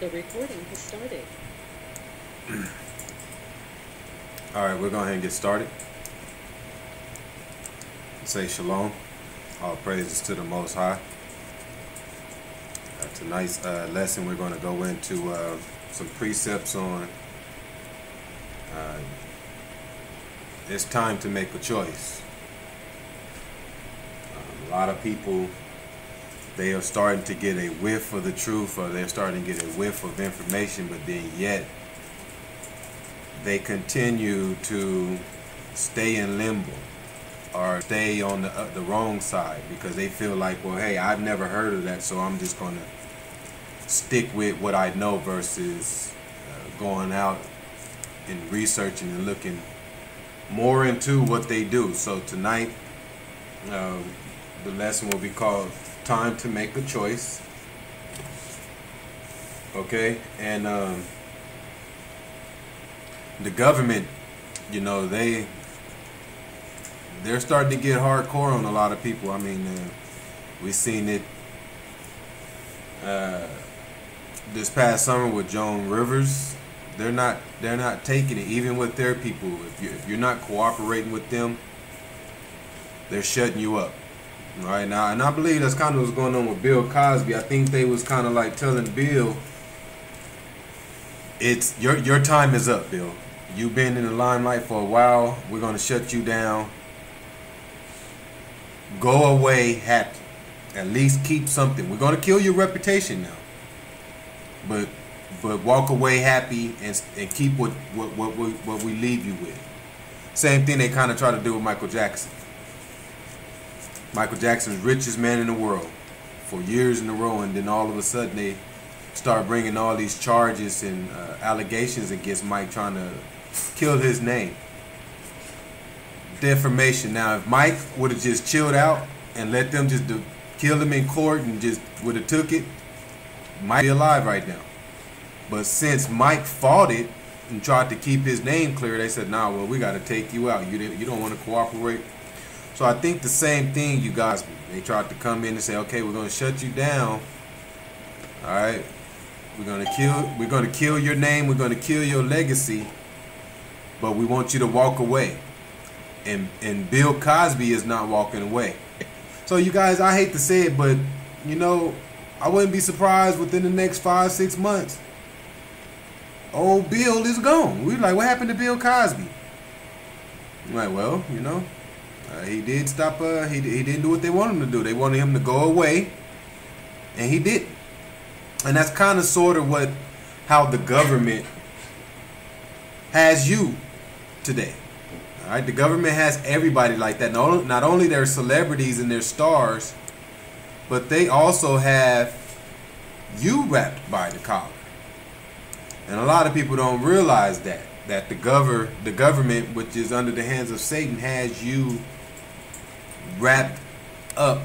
The recording has started. All right, we're going to go ahead and get started. Say shalom. All praises to the Most High. Tonight's lesson, we're going to go into some precepts on it's time to make a choice. A lot of people, they are starting to get a whiff of the truth, or they're starting to get a whiff of information, but then yet they continue to stay in limbo or stay on the wrong side because they feel like, well, hey, I've never heard of that, so I'm just going to stick with what I know versus going out and researching and looking more into what they do. So tonight, the lesson will be called Time to Make a Choice. Okay, and the government, you know, they're starting to get hardcore on a lot of people. I mean, we've seen it this past summer with Joan Rivers. They're not taking it, even with their people. If you're not cooperating with them, they're shutting you up. Right now, and I believe that's kind of what's going on with Bill Cosby. I think they was kind of like telling Bill, it's your time is up, Bill. You've been in the limelight for a while. We're going to shut you down. Go away happy. At least keep something. We're going to kill your reputation now. But walk away happy and keep what we leave you with. Same thing they kind of try to do with Michael Jackson. Michael Jackson's richest man in the world for years in a row, and then all of a sudden they start bringing all these charges and allegations against Mike, trying to kill his name. Defamation. Now, if Mike would have just chilled out and let them just kill him in court and just would have took it, Mike be alive right now. But since Mike fought it and tried to keep his name clear, they said, nah, well, we got to take you out. You don't want to cooperate. So I think the same thing, you guys, they tried to come in and say, okay, we're going to shut you down. All right. We're going to kill your name. We're going to kill your legacy. But we want you to walk away. And Bill Cosby is not walking away. So you guys, I hate to say it, but you know, I wouldn't be surprised within the next 5-6 months. Old Bill is gone. We're like, what happened to Bill Cosby? I'm like, well, you know, he did stop. He didn't do what they wanted him to do. They wanted him to go away, and he didn't. And that's kind of sort of how the government has you today. All right, the government has everybody like that. Not only their celebrities and their stars, but they also have you wrapped by the collar. And a lot of people don't realize that the government, which is under the hands of Satan, has you wrapped up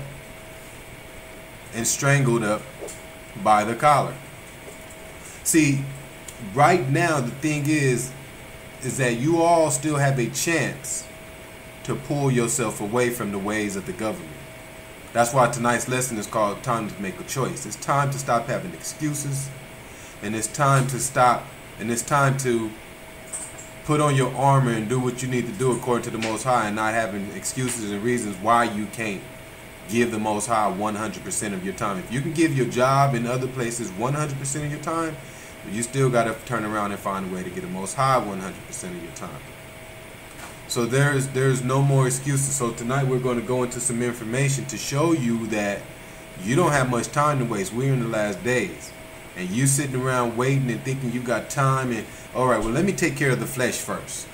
and strangled up by the collar. See, right now the thing is that you all still have a chance to pull yourself away from the ways of the government. That's why tonight's lesson is called Time to Make a Choice. It's time to stop having excuses, and it's time to stop, and it's time to put on your armor and do what you need to do according to the Most High, and not having excuses and reasons why you can't give the Most High 100% of your time. If you can give your job in other places 100% of your time, you still got to turn around and find a way to get the Most High 100% of your time. So there's no more excuses. So tonight we're going to go into some information to show you that you don't have much time to waste. We're in the last days. And you sitting around waiting and thinking you got time, and all right, well, let me take care of the flesh first.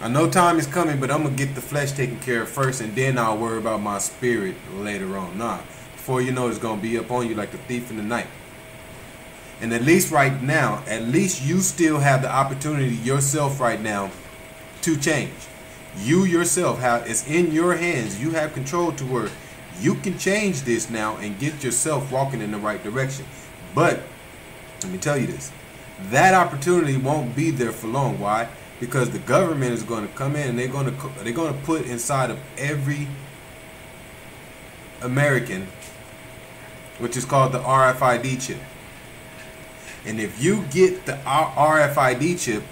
I know time is coming, but I'm going to get the flesh taken care of first, and then I'll worry about my spirit later on. Nah, before you know it's going to be up on you like a thief in the night. And at least right now, at least you still have the opportunity yourself right now to change. You yourself it's in your hands. You have control to where you can change this now and get yourself walking in the right direction. But let me tell you this, that opportunity won't be there for long. Why? Because the government is going to come in and they're going to put inside of every American, which is called the RFID chip. And if you get the RFID chip,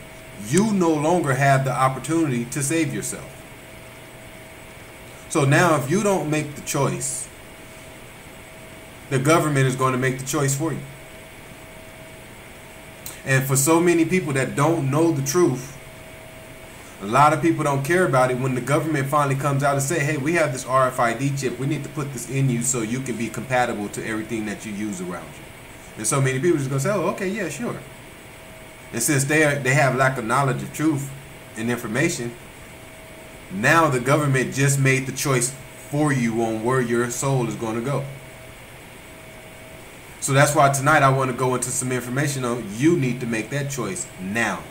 you no longer have the opportunity to save yourself. So now if you don't make the choice, the government is going to make the choice for you. And for so many people that don't know the truth, a lot of people don't care about it when the government finally comes out and say, hey, we have this RFID chip. We need to put this in you so you can be compatible to everything that you use around you. And so many people are just going to say, oh, okay, yeah, sure. And since they have lack of knowledge of truth and information, now the government just made the choice for you on where your soul is going to go. So that's why tonight I want to go into some information on you need to make that choice now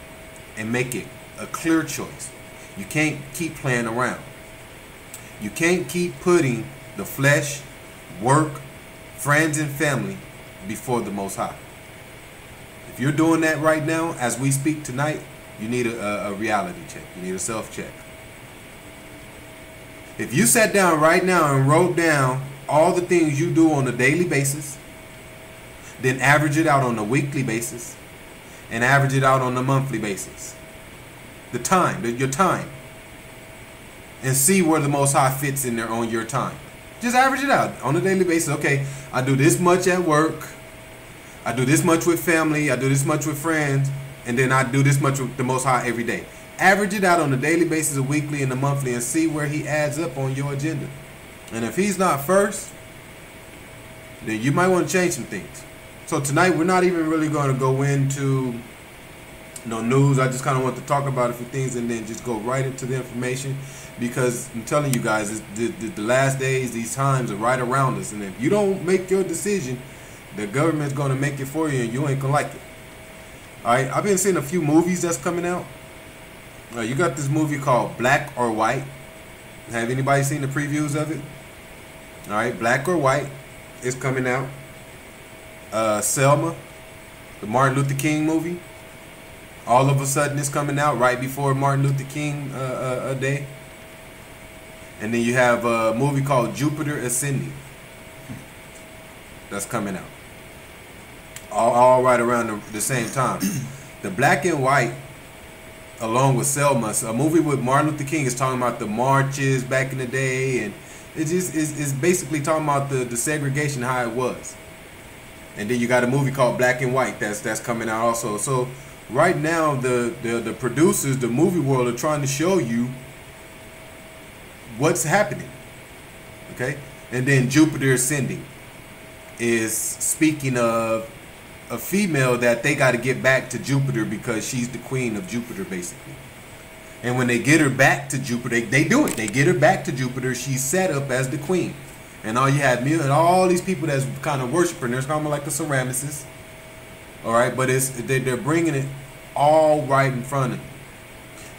and make it a clear choice. You can't keep playing around. You can't keep putting the flesh, work, friends, and family before the Most High. If you're doing that right now, as we speak tonight, you need a reality check. You need a self-check. If you sat down right now and wrote down all the things you do on a daily basis, then average it out on a weekly basis, and average it out on a monthly basis, your time, and see where the Most High fits in there on your time. Just average it out on a daily basis. Okay, I do this much at work, I do this much with family, I do this much with friends, and then I do this much with the Most High every day. Average it out on a daily basis, a weekly, and a monthly, and see where he adds up on your agenda. And if he's not first, then you might want to change some things. So tonight we're not even really going to go into news. I just kind of want to talk about a few things and then just go right into the information, because I'm telling you guys, the last days, these times are right around us, and if you don't make your decision, the government's going to make it for you, and you ain't going to like it. All right, I've been seeing a few movies that's coming out. You got this movie called Black or White. Have anybody seen the previews of it? All right, Black or White is coming out. Selma, the Martin Luther King movie, all of a sudden it's coming out right before Martin Luther King Day. And then you have a movie called Jupiter Ascending that's coming out. All right around the same time. The Black and White, along with Selma, a movie with Martin Luther King, is talking about the marches back in the day, and it just is basically talking about the segregation, how it was. And then you got a movie called Black and White that's coming out also. So right now the producers, the movie world, are trying to show you what's happening. Okay? And then Jupiter Ascending is speaking of a female that they got to get back to Jupiter because she's the queen of Jupiter, basically. And when they get her back to Jupiter, they do it. They get her back to Jupiter. She's set up as the queen. And all you have and all these people that's kind of worshiping her, it's kind of like the ceramicists. All right, but they're bringing it all right in front of you.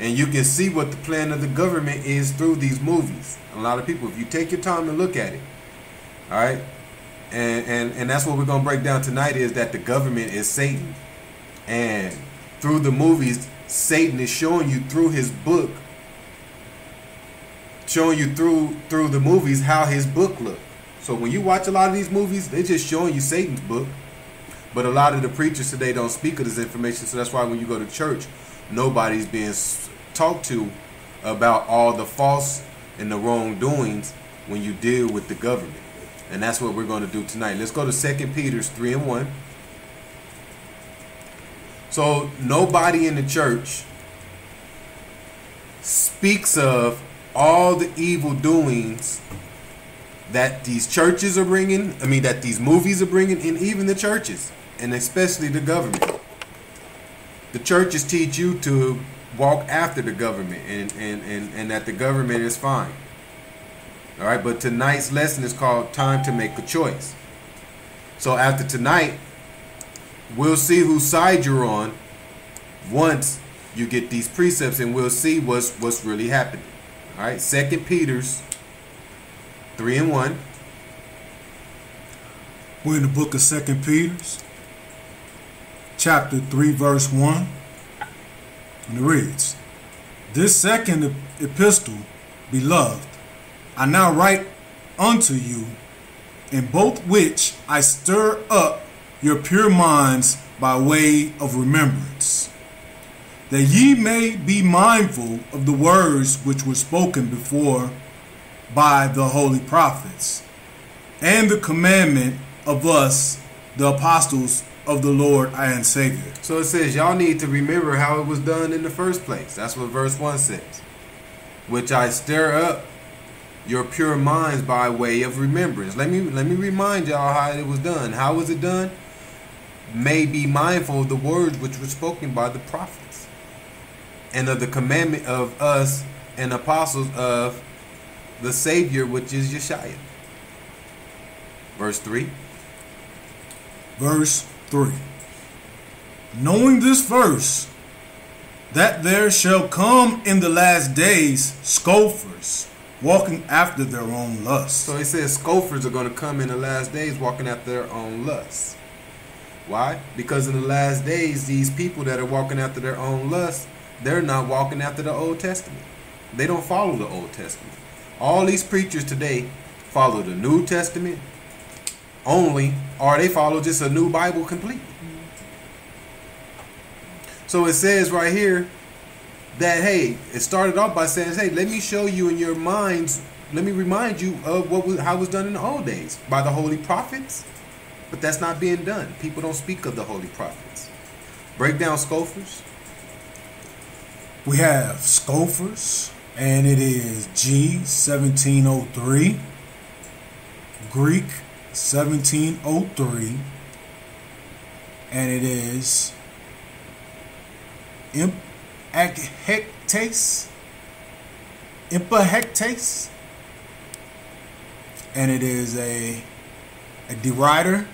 And you can see what the plan of the government is through these movies. A lot of people, if you take your time and look at it, all right, and that's what we're going to break down tonight, is that the government is Satan. And through the movies, Satan is showing you through his book, showing you through the movies how his book look. So when you watch a lot of these movies, they're just showing you Satan's book. But a lot of the preachers today don't speak of this information. So that's why when you go to church, nobody's being talked to about all the false and the wrongdoings when you deal with the government. And that's what we're going to do tonight. Let's go to 2 Peter 3:1. So nobody in the church speaks of all the evil doings that these churches are bringing, that these movies are bringing, and even the churches, and especially the government. The churches teach you to walk after the government and that the government is fine. All right, but tonight's lesson is called Time to Make a Choice. So after tonight, we'll see whose side you're on once you get these precepts, and we'll see what's really happening. All right, 2 Peter 3:1. We're in the book of 2 Peter, chapter 3, verse 1. And it reads, "This second epistle, beloved, I now write unto you, in both which I stir up your pure minds by way of remembrance, that ye may be mindful of the words which were spoken before by the holy prophets, and the commandment of us, the apostles of the Lord and Savior. So it says y'all need to remember how it was done in the first place. That's what verse 1 says. Which I stir up your pure minds by way of remembrance. Let me remind y'all how it was done. How was it done? May be mindful of the words which were spoken by the prophets, and of the commandment of us and apostles of the Savior, which is Yeshua. Verse 3. Verse 3. Knowing this first, that there shall come in the last days scoffers, walking after their own lusts. So he says scoffers are going to come in the last days walking after their own lusts. Why? Because in the last days, these people that are walking after their own lusts, they're not walking after the Old Testament. They don't follow the Old Testament. All these preachers today follow the New Testament only, or they follow just a new Bible completely. So it says right here that, hey, it started off by saying, hey, let me show you in your minds, let me remind you of how it was done in the old days by the holy prophets. But that's not being done. People don't speak of the holy prophets. Break down scoffers. We have scoffers, and it is G 1703, Greek 1703, and it is impahectes, and it is a derider.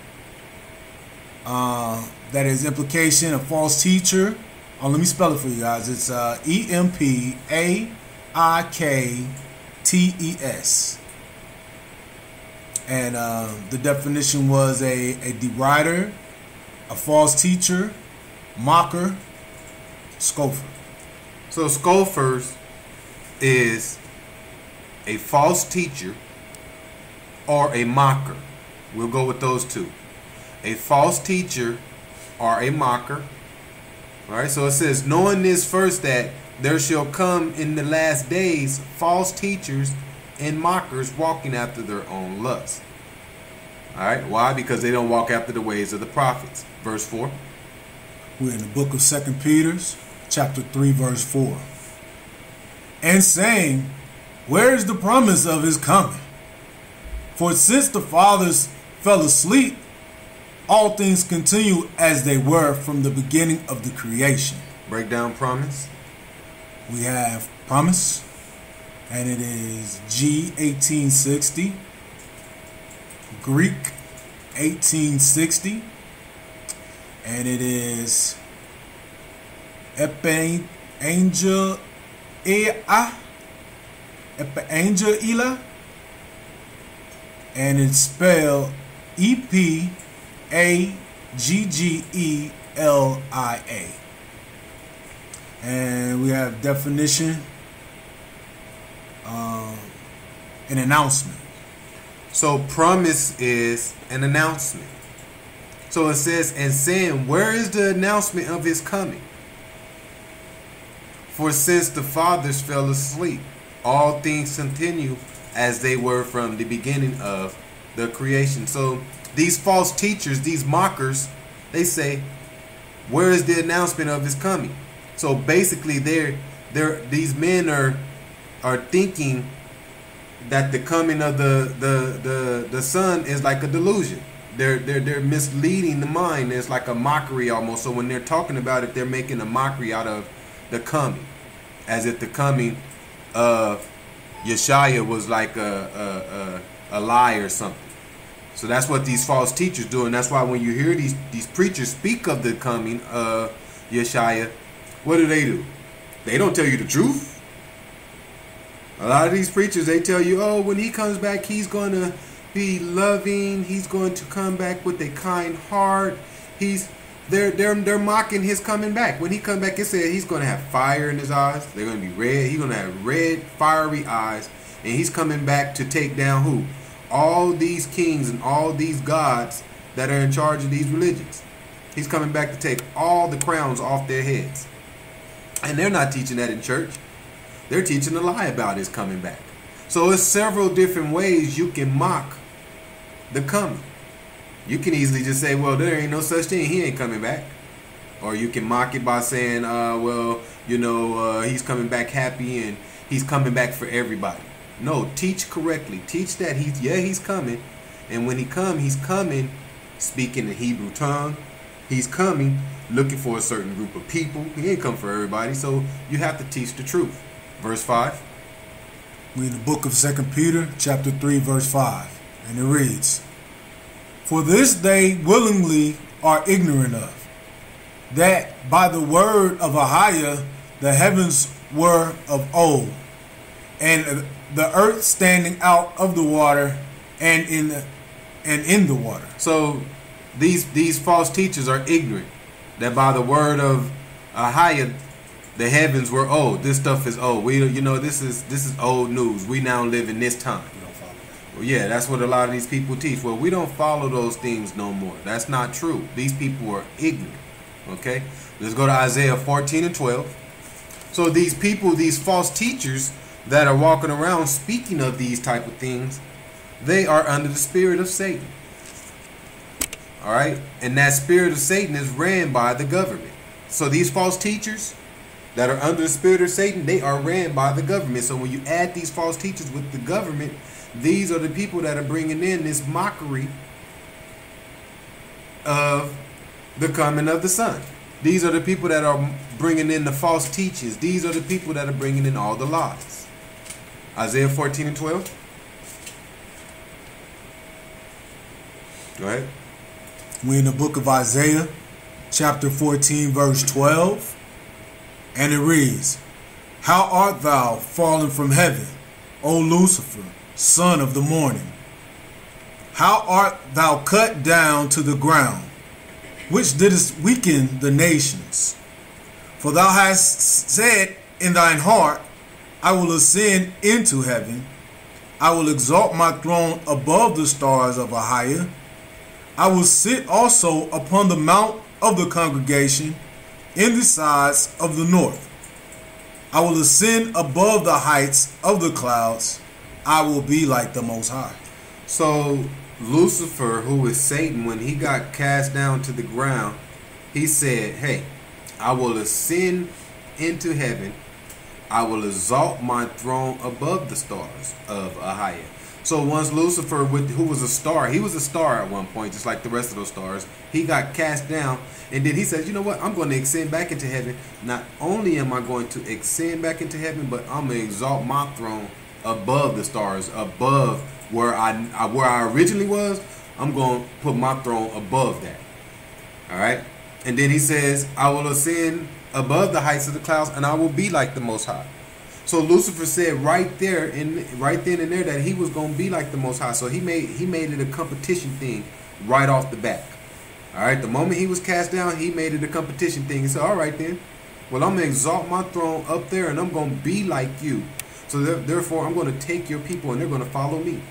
That is implication, a false teacher. Oh, let me spell it for you guys. It's EMPAIKTES. And the definition was a derider, a false teacher, mocker, scoffer. So scoffers is a false teacher or a mocker. We'll go with those two. A false teacher or a mocker. All right, so it says, knowing this first, that there shall come in the last days false teachers and mockers walking after their own lusts. All right, why? Because they don't walk after the ways of the prophets. Verse 4. We're in the book of 2 Peter, chapter 3, verse 4. And saying, where is the promise of his coming? For since the fathers fell asleep, all things continue as they were from the beginning of the creation. Break down promise. We have promise, and it is G 1860, Greek 1860, and it is Epangela, and it's spelled EPAGGELIA. And we have definition, an announcement. So promise is an announcement. So it says, and saying, where is the announcement of his coming? For since the fathers fell asleep, all things continue as they were from the beginning of the creation. So these false teachers, these mockers, they say, where is the announcement of his coming? So basically these men are thinking that the coming of the Son is like a delusion. They're misleading the mind. It's like a mockery almost. So when they're talking about it, they're making a mockery out of the coming, as if the coming of Yeshua was like a lie or something. So that's what these false teachers do, and that's why when you hear these preachers speak of the coming of Yeshua, what do? They don't tell you the truth. A lot of these preachers, they tell you, oh, when he comes back, he's going to be loving. He's going to come back with a kind heart. They're mocking his coming back. When he comes back, it said he's going to have fire in his eyes. They're going to be red. He's going to have red, fiery eyes, and he's coming back to take down who? All these kings and all these gods that are in charge of these religions. He's coming back to take all the crowns off their heads. And they're not teaching that in church. They're teaching a lie about his coming back. So it's several different ways you can mock the coming. You can easily just say, well, there ain't no such thing. He ain't coming back. Or you can mock it by saying, well, you know, he's coming back happy and he's coming back for everybody. No, teach correctly. Teach that he's coming. And when he's coming speaking the Hebrew tongue. He's coming looking for a certain group of people. He ain't come for everybody. So you have to teach the truth. Verse 5. We in the book of 2 Peter, chapter 3, verse 5. And it reads, "For this they willingly are ignorant of, that by the word of Ahiah the heavens were of old, and the earth standing out of the water and in the water." So these false teachers are ignorant that by the word of Ahiah the heavens were old. This stuff is old. This is old news. We now live in this time. Well, yeah, that's what a lot of these people teach. Well, we don't follow those things no more. That's not true. These people are ignorant. Okay? Let's go to Isaiah 14 and 12. So these people, these false teachers that are walking around speaking of these type of things, they are under the spirit of Satan. All right? And that spirit of Satan is ran by the government. So these false teachers that are under the spirit of Satan, they are ran by the government. So when you add these false teachers with the government, these are the people that are bringing in this mockery of the coming of the Son. These are the people that are bringing in the false teachers. These are the people that are bringing in all the lies. Isaiah 14 and 12. Go ahead. We're in the book of Isaiah, chapter 14, verse 12. And it reads, "How art thou fallen from heaven, O Lucifer, son of the morning? How art thou cut down to the ground, which didst weaken the nations? For thou hast said in thine heart, I will ascend into heaven. I will exalt my throne above the stars of Ahiah. I will sit also upon the mount of the congregation in the sides of the north. I will ascend above the heights of the clouds. I will be like the Most High." So Lucifer, who is Satan, when he got cast down to the ground, he said, hey, I will ascend into heaven. I will exalt my throne above the stars of Ahiah. So once Lucifer, who was a star, he was a star at one point, just like the rest of those stars, he got cast down, and then he says, you know what, I'm going to ascend back into heaven. Not only am I going to ascend back into heaven, but I'm going to exalt my throne above the stars, above where I originally was. I'm going to put my throne above that. All right? And then he says, I will ascend above the heights of the clouds, and I will be like the Most High. So Lucifer said right then and there that he was going to be like the Most High. So he made it a competition thing right off the bat. All right, the moment he was cast down, he made it a competition thing. He said, all right then, well, I'm going to exalt my throne up there, and I'm going to be like you. So therefore, I'm going to take your people, and they're going to follow me.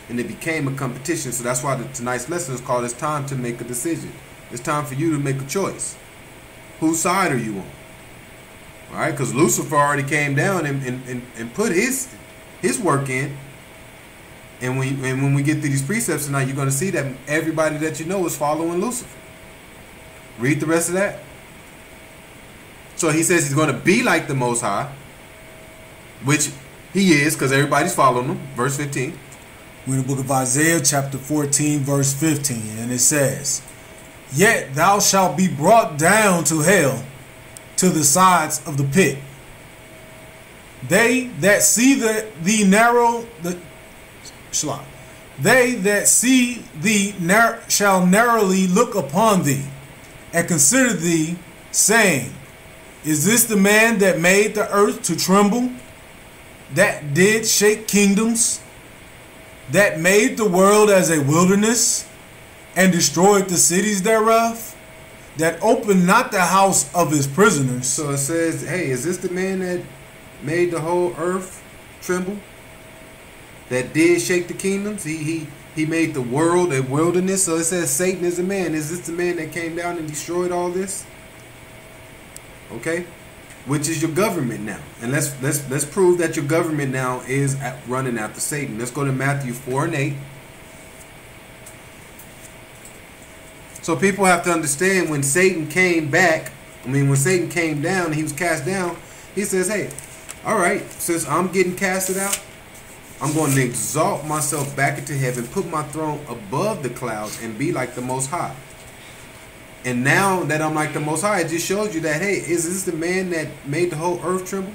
And it became a competition. So that's why tonight's lesson is called, It's Time to Make a Decision. It's time for you to make a choice. Whose side are you on? All right, because Lucifer already came down and put his work in. And when we get through these precepts tonight, you're going to see that everybody that you know is following Lucifer. Read the rest of that. So he says he's going to be like the Most High, which he is, because everybody's following him. Verse 15. We're in the book of Isaiah, chapter 14, verse 15. And it says, "Yet thou shalt be brought down to hell, to the sides of the pit. They that see thee shall narrowly look upon thee, and consider thee, saying, Is this the man that made the earth to tremble, that did shake kingdoms, that made the world as a wilderness, and destroyed the cities thereof? That opened not the house of his prisoners." So it says, hey, is this the man that made the whole earth tremble? That did shake the kingdoms? He He made the world a wilderness. So it says Satan is a man. Is this the man that came down and destroyed all this? Okay, which is your government now, and let's prove that your government now is running after Satan. Let's go to Matthew 4:8. So people have to understand when Satan came back. When Satan came down and he was cast down, he says, "Hey, all right, since I'm getting casted out, I'm going to exalt myself back into heaven, put my throne above the clouds, and be like the Most High." And now that I'm like the Most High, it just shows you that, hey, is this the man that made the whole earth tremble?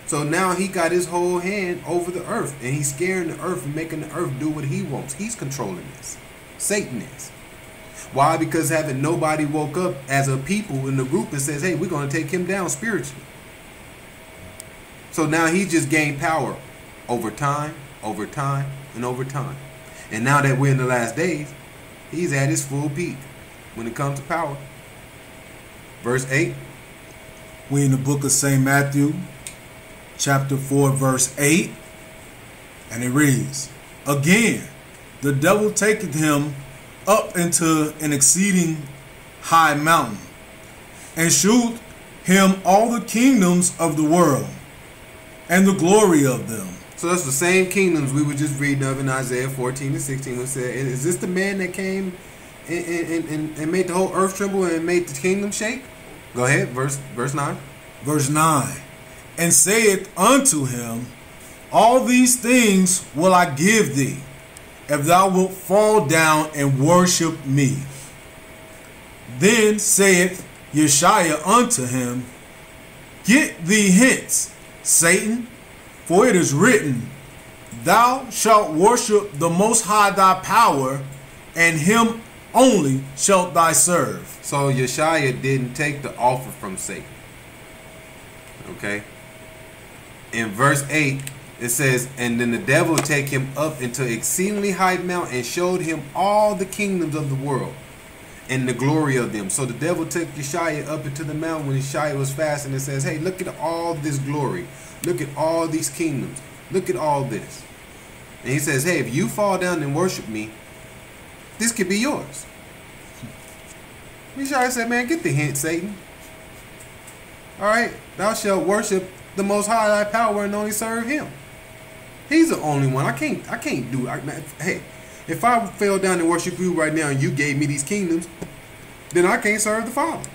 So now he got his whole hand over the earth, and he's scaring the earth and making the earth do what he wants. He's controlling this. Satan is. Why? Because haven't nobody woke up as a people in the group and says, hey, we're going to take him down spiritually. So now he just gained power over time, and over time. And now that we're in the last days, he's at his full peak when it comes to power. Verse 8. We in the book of St. Matthew, chapter 4, verse 8. And it reads, "Again, the devil taketh him up into an exceeding high mountain, and shewed him all the kingdoms of the world, and the glory of them." So that's the same kingdoms we were just reading of in Isaiah 14 and 16. We said, is this the man that came and made the whole earth tremble and made the kingdom shake? Go ahead, verse 9. Verse 9. "And saith unto him, All these things will I give thee, if thou wilt fall down and worship me. Then saith Yeshua unto him, Get thee hence, Satan, for it is written, Thou shalt worship the Most High thy power, and him only shalt thou serve." So Yeshua didn't take the offer from Satan. Okay. In verse 8, it says, "And then the devil take him up into exceedingly high mountain, and showed him all the kingdoms of the world, and the glory of them." So the devil took Yeshua up into the mountain when Yeshua was fasting and says, hey, look at all this glory. Look at all these kingdoms. Look at all this. And he says, hey, if you fall down and worship me, this could be yours. Yeshua said, man, get the hint, Satan. All right, thou shalt worship the Most High thy power and only serve him. He's the only one. I can't do it. Hey, if I fell down and worship you right now and you gave me these kingdoms, then I can't serve the Father.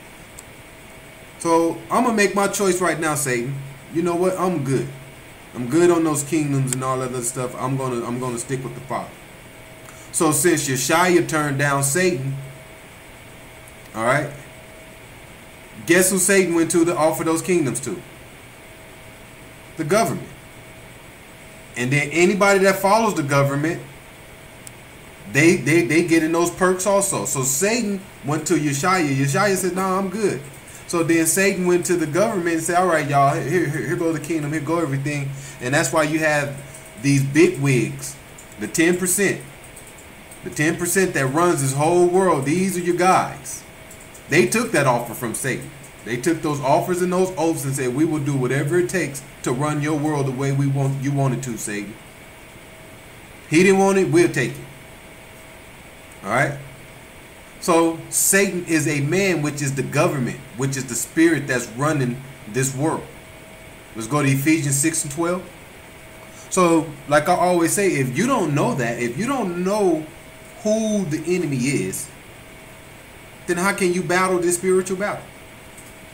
So I'm gonna make my choice right now, Satan. You know what? I'm good. I'm good on those kingdoms and all that other stuff. I'm gonna stick with the Father. So since Yeshua turned down Satan, all right, guess who Satan went to offer those kingdoms to? The government. And then anybody that follows the government, they get in those perks also. So Satan went to Yeshua. Yeshua said, "No, I'm good." So then Satan went to the government and said, "All right, y'all, here go the kingdom, here go everything." And that's why you have these big wigs, the 10%, the 10% that runs this whole world. These are your guys. They took that offer from Satan. They took those offers and those oaths and said, "We will do whatever it takes to run your world the way we want you want it to, Satan." He didn't want it, we'll take it. All right? So Satan is a man, which is the government, which is the spirit that's running this world. Let's go to Ephesians 6 and 12. So, like I always say, if you don't know that, if you don't know who the enemy is, then how can you battle this spiritual battle?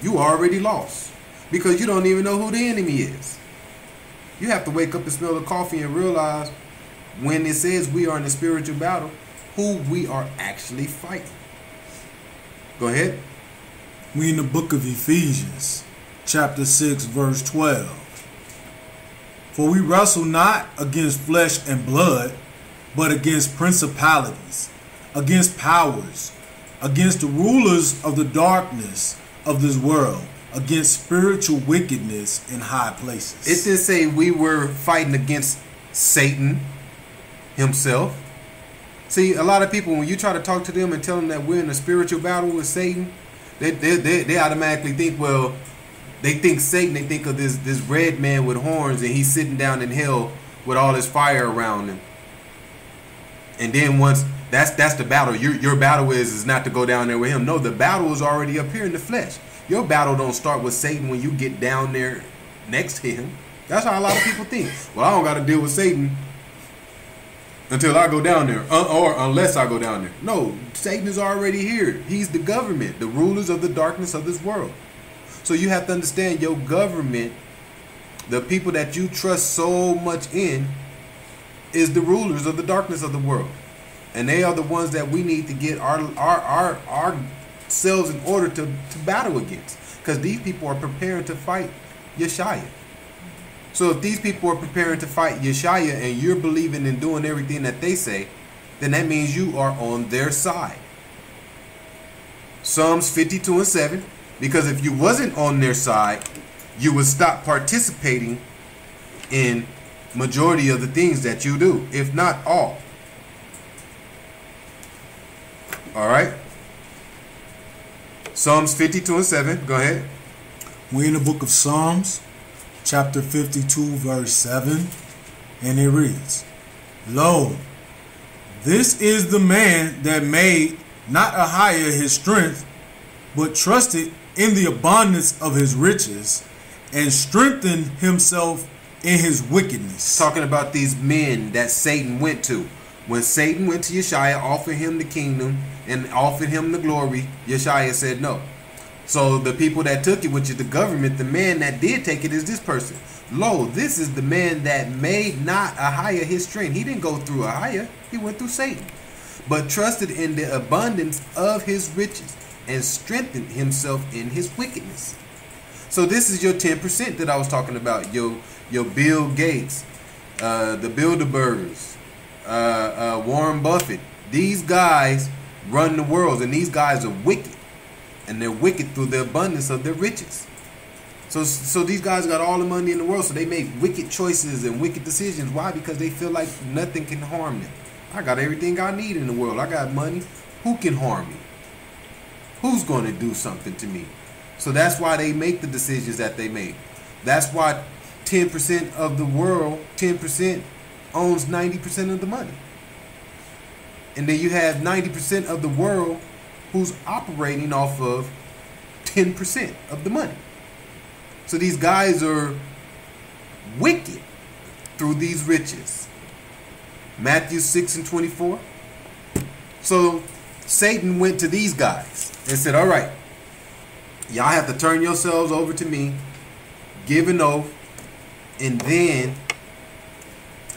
You already lost because you don't even know who the enemy is. You have to wake up and smell the coffee and realize when it says we are in a spiritual battle, who we are actually fighting. Go ahead. We in the book of Ephesians, chapter 6, verse 12. "For we wrestle not against flesh and blood, but against principalities, against powers, against the rulers of the darkness of this world, against spiritual wickedness in high places." It didn't say we were fighting against Satan himself. See, a lot of people, when you try to talk to them and tell them that we're in a spiritual battle with Satan, they automatically think, well, they think Satan, they think of this red man with horns and he's sitting down in hell with all his fire around him. And then once that's the battle. Your battle is not to go down there with him. No, the battle is already up here in the flesh. Your battle don't start with Satan when you get down there next to him. That's how a lot of people think. Well, I don't got to deal with Satan until I go down there, or unless I go down there. No, Satan is already here. He's the government, the rulers of the darkness of this world. So you have to understand your government, the people that you trust so much in, is the rulers of the darkness of the world. And they are the ones that we need to get ourselves in order to battle against. Because these people are preparing to fight Yeshaya. So if these people are preparing to fight Yeshaya and you're believing in doing everything that they say, then that means you are on their side. Psalms 52:7. Because if you wasn't on their side, you would stop participating in majority of the things that you do, if not all. All right. Psalms 52:7. Go ahead. We're in the book of Psalms, chapter 52, verse 7, and it reads, Lo, this is the man that made not a higher his strength, but trusted in the abundance of his riches, and strengthened himself in his wickedness. Talking about these men that Satan went to. When Satan went to Yeshaya, offered him the kingdom and offered him the glory, Yeshaya said no. So the people that took it, which is the government, the man that did take it is this person. Lo, this is the man that made not a higher his strength. He didn't go through a higher. He went through Satan. But trusted in the abundance of his riches and strengthened himself in his wickedness. So this is your 10% that I was talking about. Your Bill Gates, the Bilderbergers, Warren Buffett. These guys run the world, and these guys are wicked. And they're wicked through the abundance of their riches. So these guys got all the money in the world, so they make wicked choices and wicked decisions. Why? Because they feel like nothing can harm them. I got everything I need in the world. I got money. Who can harm me? Who's going to do something to me? So that's why they make the decisions that they make. That's why 10% of the world, 10% owns 90% of the money. And then you have 90% of the world who's operating off of 10% of the money. So these guys are wicked through these riches. Matthew 6:24. So Satan went to these guys and said, all right, y'all have to turn yourselves over to me, give an oath, and then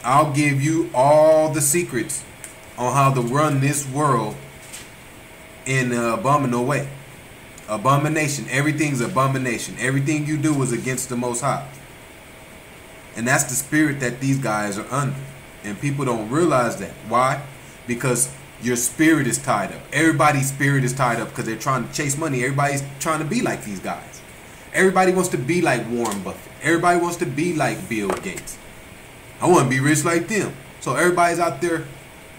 I'll give you all the secrets on how to run this world in an abominable way. Abomination. Everything's abomination. Everything you do is against the Most High. And that's the spirit that these guys are under. And people don't realize that. Why? Because your spirit is tied up. Everybody's spirit is tied up because they're trying to chase money. Everybody's trying to be like these guys. Everybody wants to be like Warren Buffett. Everybody wants to be like Bill Gates. I want to be rich like them. So everybody's out there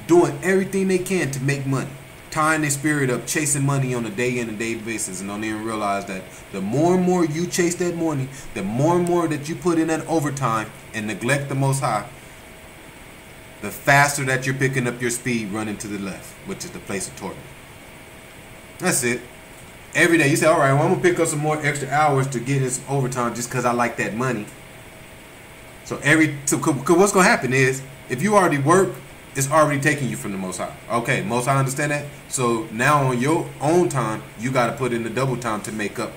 doing everything they can to make money. Tying their spirit up, chasing money on a day in and day basis, and don't even realize that the more and more you chase that money, the more and more that you put in that overtime and neglect the Most High, the faster that you're picking up your speed running to the left, which is the place of torment. That's it. Every day you say, all right, well, I'm going to pick up some more extra hours to get this overtime just because I like that money. So what's going to happen is, if you already work, it's already taking you from the Most High. Okay, Most High understand that? So now on your own time, you got to put in the double time to make up.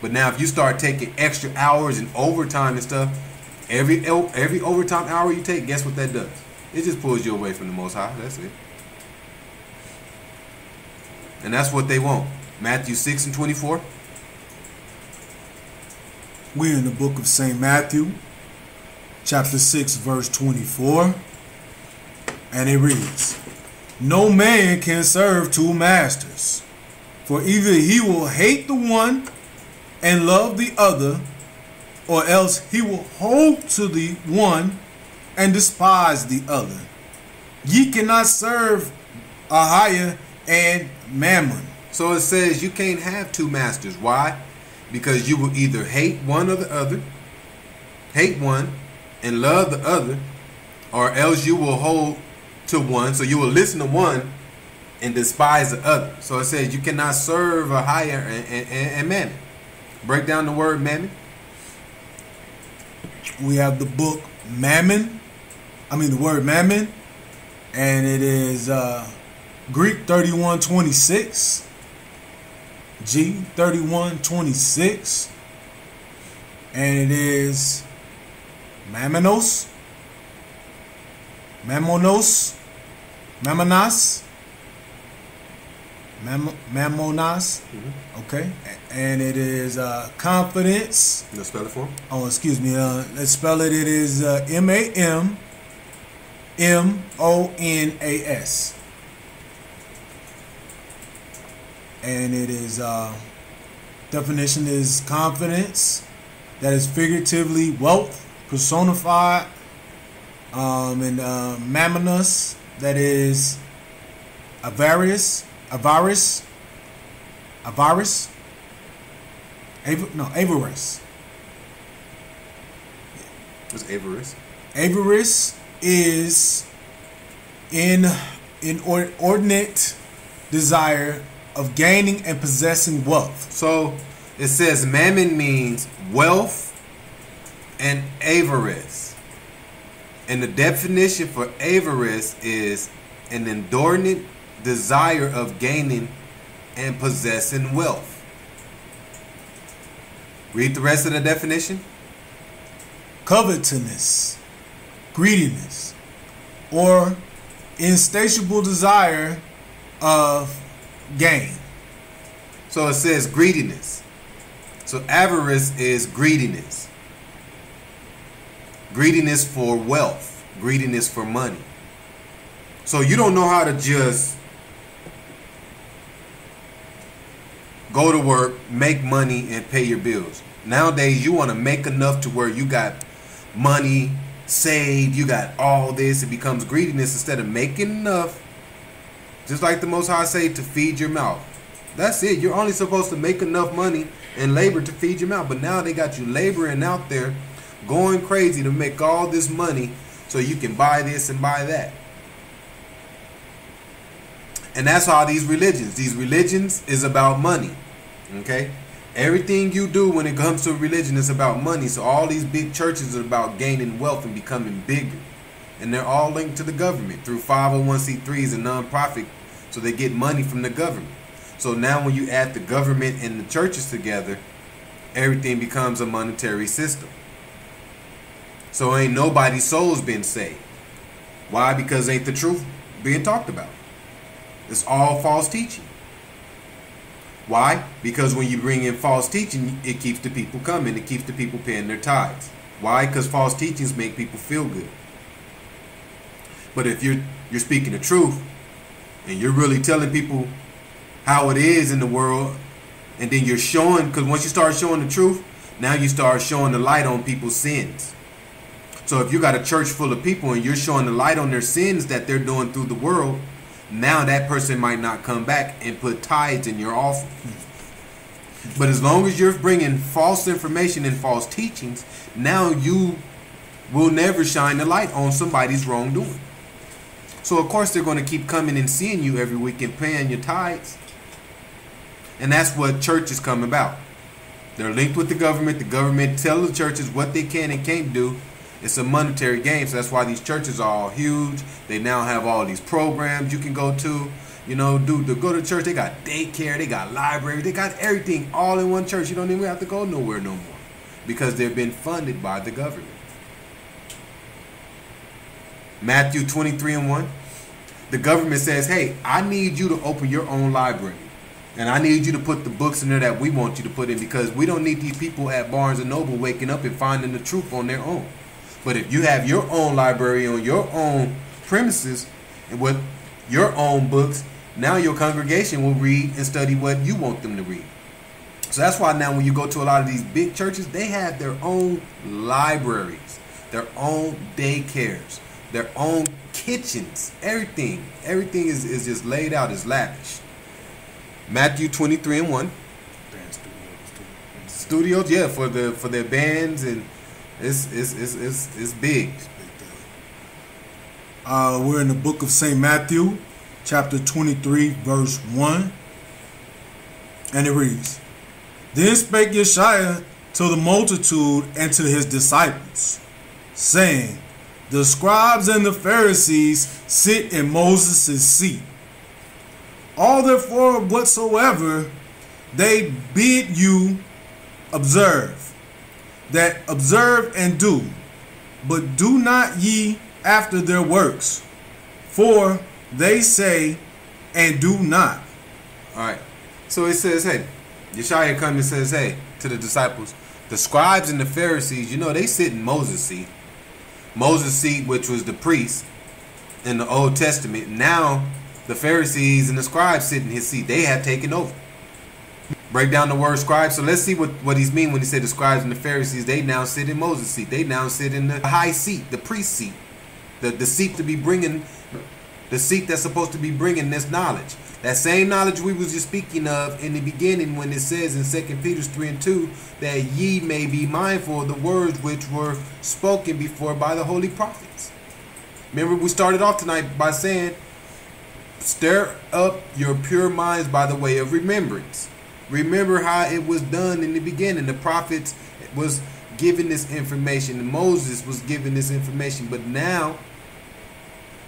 But now if you start taking extra hours and overtime and stuff, every overtime hour you take, guess what that does? It just pulls you away from the Most High. That's it. And that's what they want. Matthew 6:24. We're in the book of St. Matthew, chapter 6, verse 24. And it reads, No man can serve two masters, for either he will hate the one and love the other, or else he will hold to the one and despise the other. Ye cannot serve Ahiah and Mammon. So it says you can't have two masters. Why? Because you will either hate one or the other, hate one and love the other, or else you will hold to one. So you will listen to one and despise the other. So it says you cannot serve a higher and mammon. Break down the word mammon. We have the book Mammon. The word Mammon. And it is Greek 3126. G 3126. And it is Mammonos. Mammonos. Okay. And it is confidence. Let's spell it for him. Oh, excuse me. Let's spell it. It is MAMMONAS. And it is definition is confidence that is figuratively wealth personified, and mammonous, that is avarice. Avarice. Avarice What's avarice? Avarice is inordinate desire of gaining and possessing wealth. So it says mammon means wealth and avarice. And the definition for avarice is an inordinate desire of gaining and possessing wealth. Read the rest of the definition. Covetousness, greediness, or insatiable desire of gain. So it says greediness. So avarice is greediness. Greediness for wealth. Greediness for money. So you don't know how to just go to work, make money, and pay your bills. Nowadays, you want to make enough to where you got money saved, you got all this. It becomes greediness instead of making enough, just like the Most High say, to feed your mouth. That's it. You're only supposed to make enough money and labor to feed your mouth. But now they got you laboring out there, going crazy to make all this money so you can buy this and buy that. And that's how these religions is about money. Okay? Everything you do when it comes to religion is about money. So all these big churches are about gaining wealth and becoming bigger. And they're all linked to the government through 501c3s and non-profit. So they get money from the government. So now when you add the government and the churches together, everything becomes a monetary system. So ain't nobody's soul's been saved. Why? Because ain't the truth being talked about. It's all false teaching. Why? Because when you bring in false teaching, it keeps the people coming. It keeps the people paying their tithes. Why? Because false teachings make people feel good. But if you're speaking the truth and you're really telling people how it is in the world, and then you're showing, because once you start showing the truth, now you start showing the light on people's sins. So if you got a church full of people and you're showing the light on their sins that they're doing through the world, now that person might not come back and put tithes in your offering. But as long as you're bringing false information and false teachings, now you will never shine the light on somebody's wrongdoing. So of course they're going to keep coming and seeing you every week and paying your tithes. And that's what churches come about. They're linked with the government. The government tells the churches what they can and can't do. It's a monetary game, so that's why these churches are all huge. They now have all these programs you can go to. You know, go to church. They got daycare, they got library, they got everything all in one church. You don't even have to go nowhere no more because they've been funded by the government. Matthew 23:1. The government says, hey, I need you to open your own library. And I need you to put the books in there that we want you to put in, because we don't need these people at Barnes and Noble waking up and finding the truth on their own. But if you have your own library on your own premises and with your own books, now your congregation will read and study what you want them to read. So that's why now when you go to a lot of these big churches, they have their own libraries, their own daycares, their own kitchens, everything. Everything is just laid out, is lavish. Matthew 23:1. Studios, yeah, for their bands, and it's big. We're in the book of St. Matthew, chapter 23, verse 1. And it reads, Then spake Yeshua to the multitude and to his disciples, saying, The scribes and the Pharisees sit in Moses' seat. All therefore whatsoever they bid you observe, that observe and do, but do not ye after their works, for they say and do not. All right. So it says, hey, Yeshua comes and says, hey, to the disciples, the scribes and the Pharisees, you know, they sit in Moses' seat. Moses' seat, which was the priest in the Old Testament. Now, the Pharisees and the scribes sit in his seat. They have taken over. Break down the word scribe. So let's see what he's mean when he said the scribes and the Pharisees. They now sit in Moses' seat. They now sit in the high seat, the priest seat. The seat to be bringing, the seat that's supposed to be bringing this knowledge. That same knowledge we was just speaking of in the beginning when it says in 2 Peter 3 and 2 that ye may be mindful of the words which were spoken before by the holy prophets. Remember, we started off tonight by saying, stir up your pure minds by the way of remembrance. Remember how it was done in the beginning. The prophets was given this information, and Moses was given this information, but now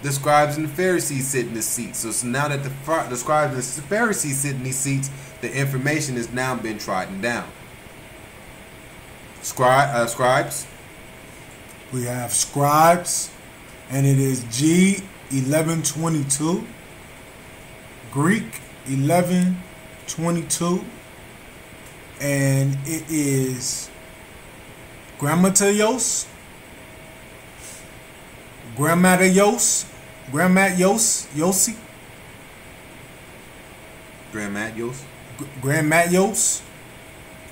the scribes and the Pharisees sit in the seats. So now that the scribes and the Pharisees sit in these seats, the information has now been trodden down. Scribes. We have scribes, and it is G1122, Greek 1122, and it is Grammateios,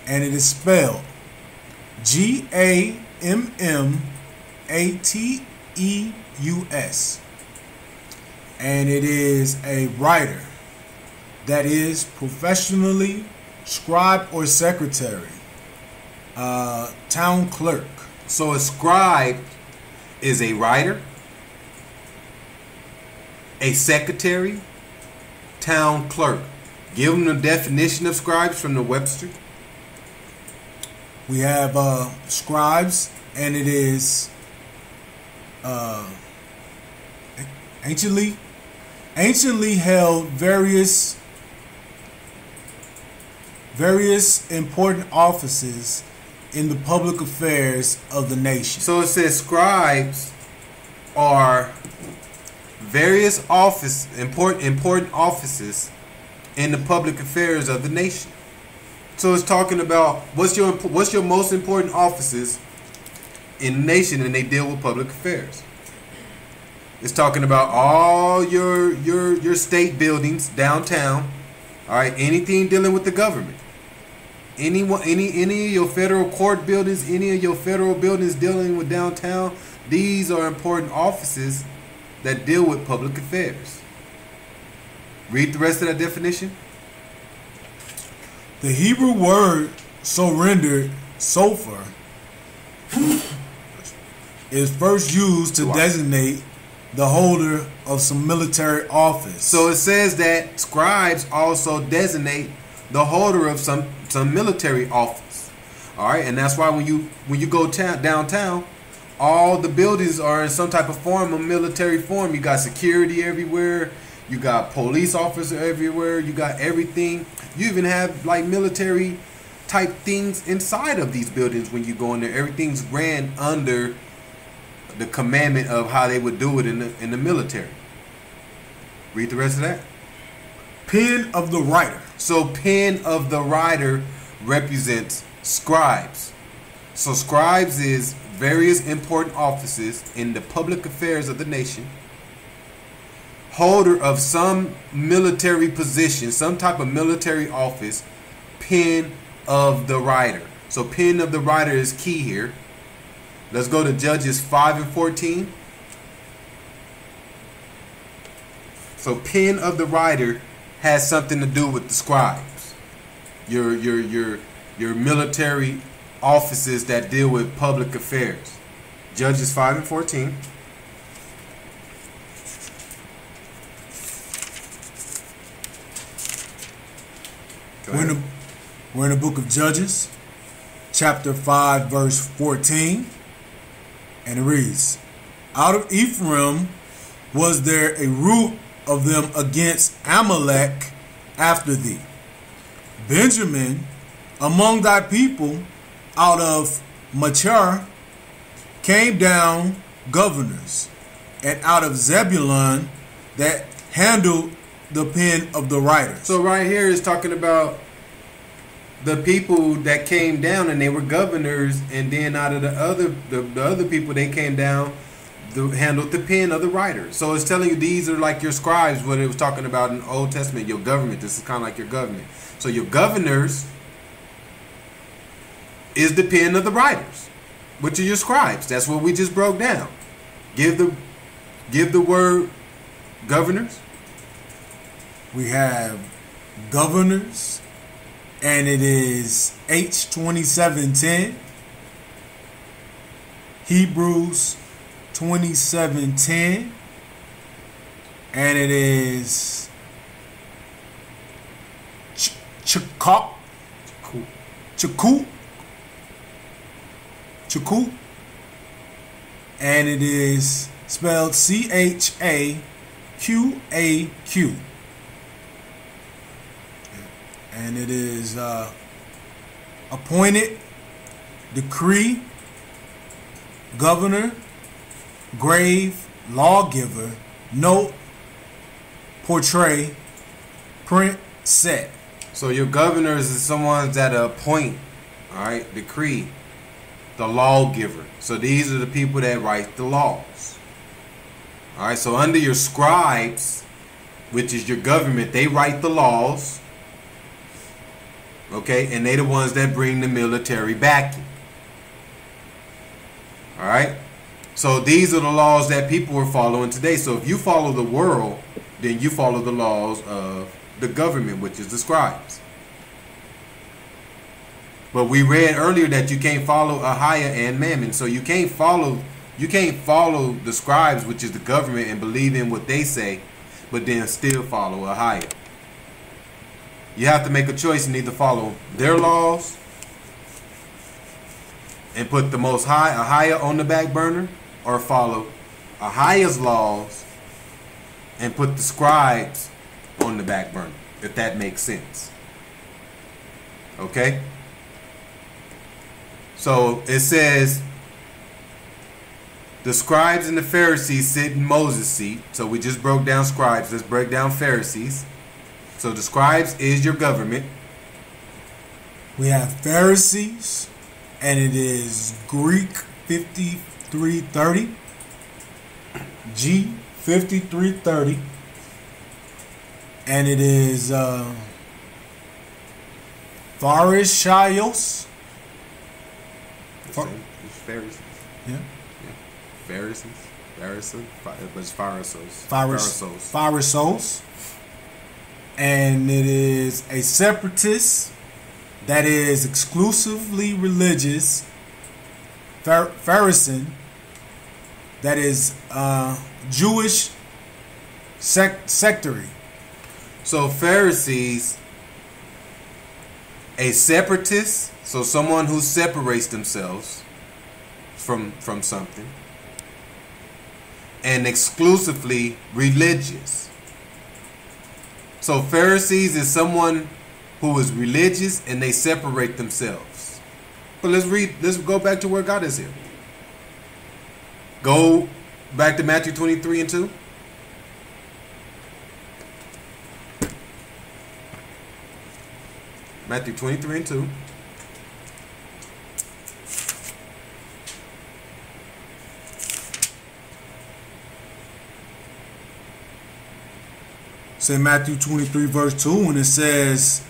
and it is spelled Gammatteus, and it is a writer that is professionally scribe or secretary, town clerk. So a scribe is a writer, a secretary, town clerk. Give them the definition of scribes from the Webster. We have scribes, and it is anciently held various important offices in the public affairs of the nation. So it says scribes are various important offices in the public affairs of the nation. So it's talking about what's your most important offices in the nation, and they deal with public affairs. It's talking about all your state buildings downtown. All right, anything dealing with the government. Any of your federal court buildings, any of your federal buildings dealing with downtown, these are important offices that deal with public affairs. Read the rest of that definition. The Hebrew word so rendered, sofer, is first used to designate the holder of some military office. So it says that scribes also designate the holder of some military office. All right, and that's why when you go downtown, all the buildings are in some type of form, a military form. You got security everywhere. You got police officers everywhere. You got everything. You even have like military type things inside of these buildings when you go in there. Everything's ran under the commandment of how they would do it in the military. Read the rest of that. Pen of the writer. So pen of the writer represents scribes. So scribes is various important offices in the public affairs of the nation. Holder of some military position, some type of military office, pen of the writer. So pen of the writer is key here. Let's go to Judges 5 and 14. So pen of the writer has something to do with the scribes. Your military offices that deal with public affairs. Judges 5 and 14. We're in the book of Judges, chapter 5, verse 14. And it reads, out of Ephraim was there a root of them against Amalek after thee. Benjamin, among thy people, out of Machar, came down governors, and out of Zebulun that handled the pen of the writers. So right here is talking about the people that came down and they were governors, and then out of the other people they came down handled the pen of the writers. So it's telling you these are like your scribes, what it was talking about in the Old Testament, your government. This is kind of like your government. So your governors is the pen of the writers, which are your scribes. That's what we just broke down. Give the word governors. We have governors, and it is H2710. Hebrews 27:10, and it is Chakut, and it is spelled Chaqaq, and it is appointed, decree, governor, grave, lawgiver, note, portray, print, set. So your governors is someone that appoint, all right, decree, the lawgiver. So these are the people that write the laws. All right, so under your scribes, which is your government, they write the laws. Okay, and they the ones that bring the military backing. All right. So these are the laws that people are following today. So if you follow the world, then you follow the laws of the government, which is the scribes. But we read earlier that you can't follow Ahiah and Mammon. So you can't follow the scribes, which is the government, and believe in what they say, but then still follow Ahiah. You have to make a choice and either follow their laws and put the Most High, Ahiah, on the back burner, or follow Ahiah's laws and put the scribes on the back burner, if that makes sense. Okay? So it says, the scribes and the Pharisees sit in Moses' seat. So we just broke down scribes. Let's break down Pharisees. So the scribes is your government. We have Pharisees, and it is Greek 5330. G 5330. And it is Pharisaios. Pharisees. Yeah. Pharisees. But it's Pharisees. Pharisees. And it is a separatist that is exclusively religious. Pharisee, that is Jewish sectary. So Pharisees, a separatist, so someone who separates themselves from something, and exclusively religious. So Pharisees is someone who is religious and they separate themselves. But let's go back to where God is here. Go back to Matthew 23:2. Matthew 23:2. Say Matthew 23 verse 2, and it says,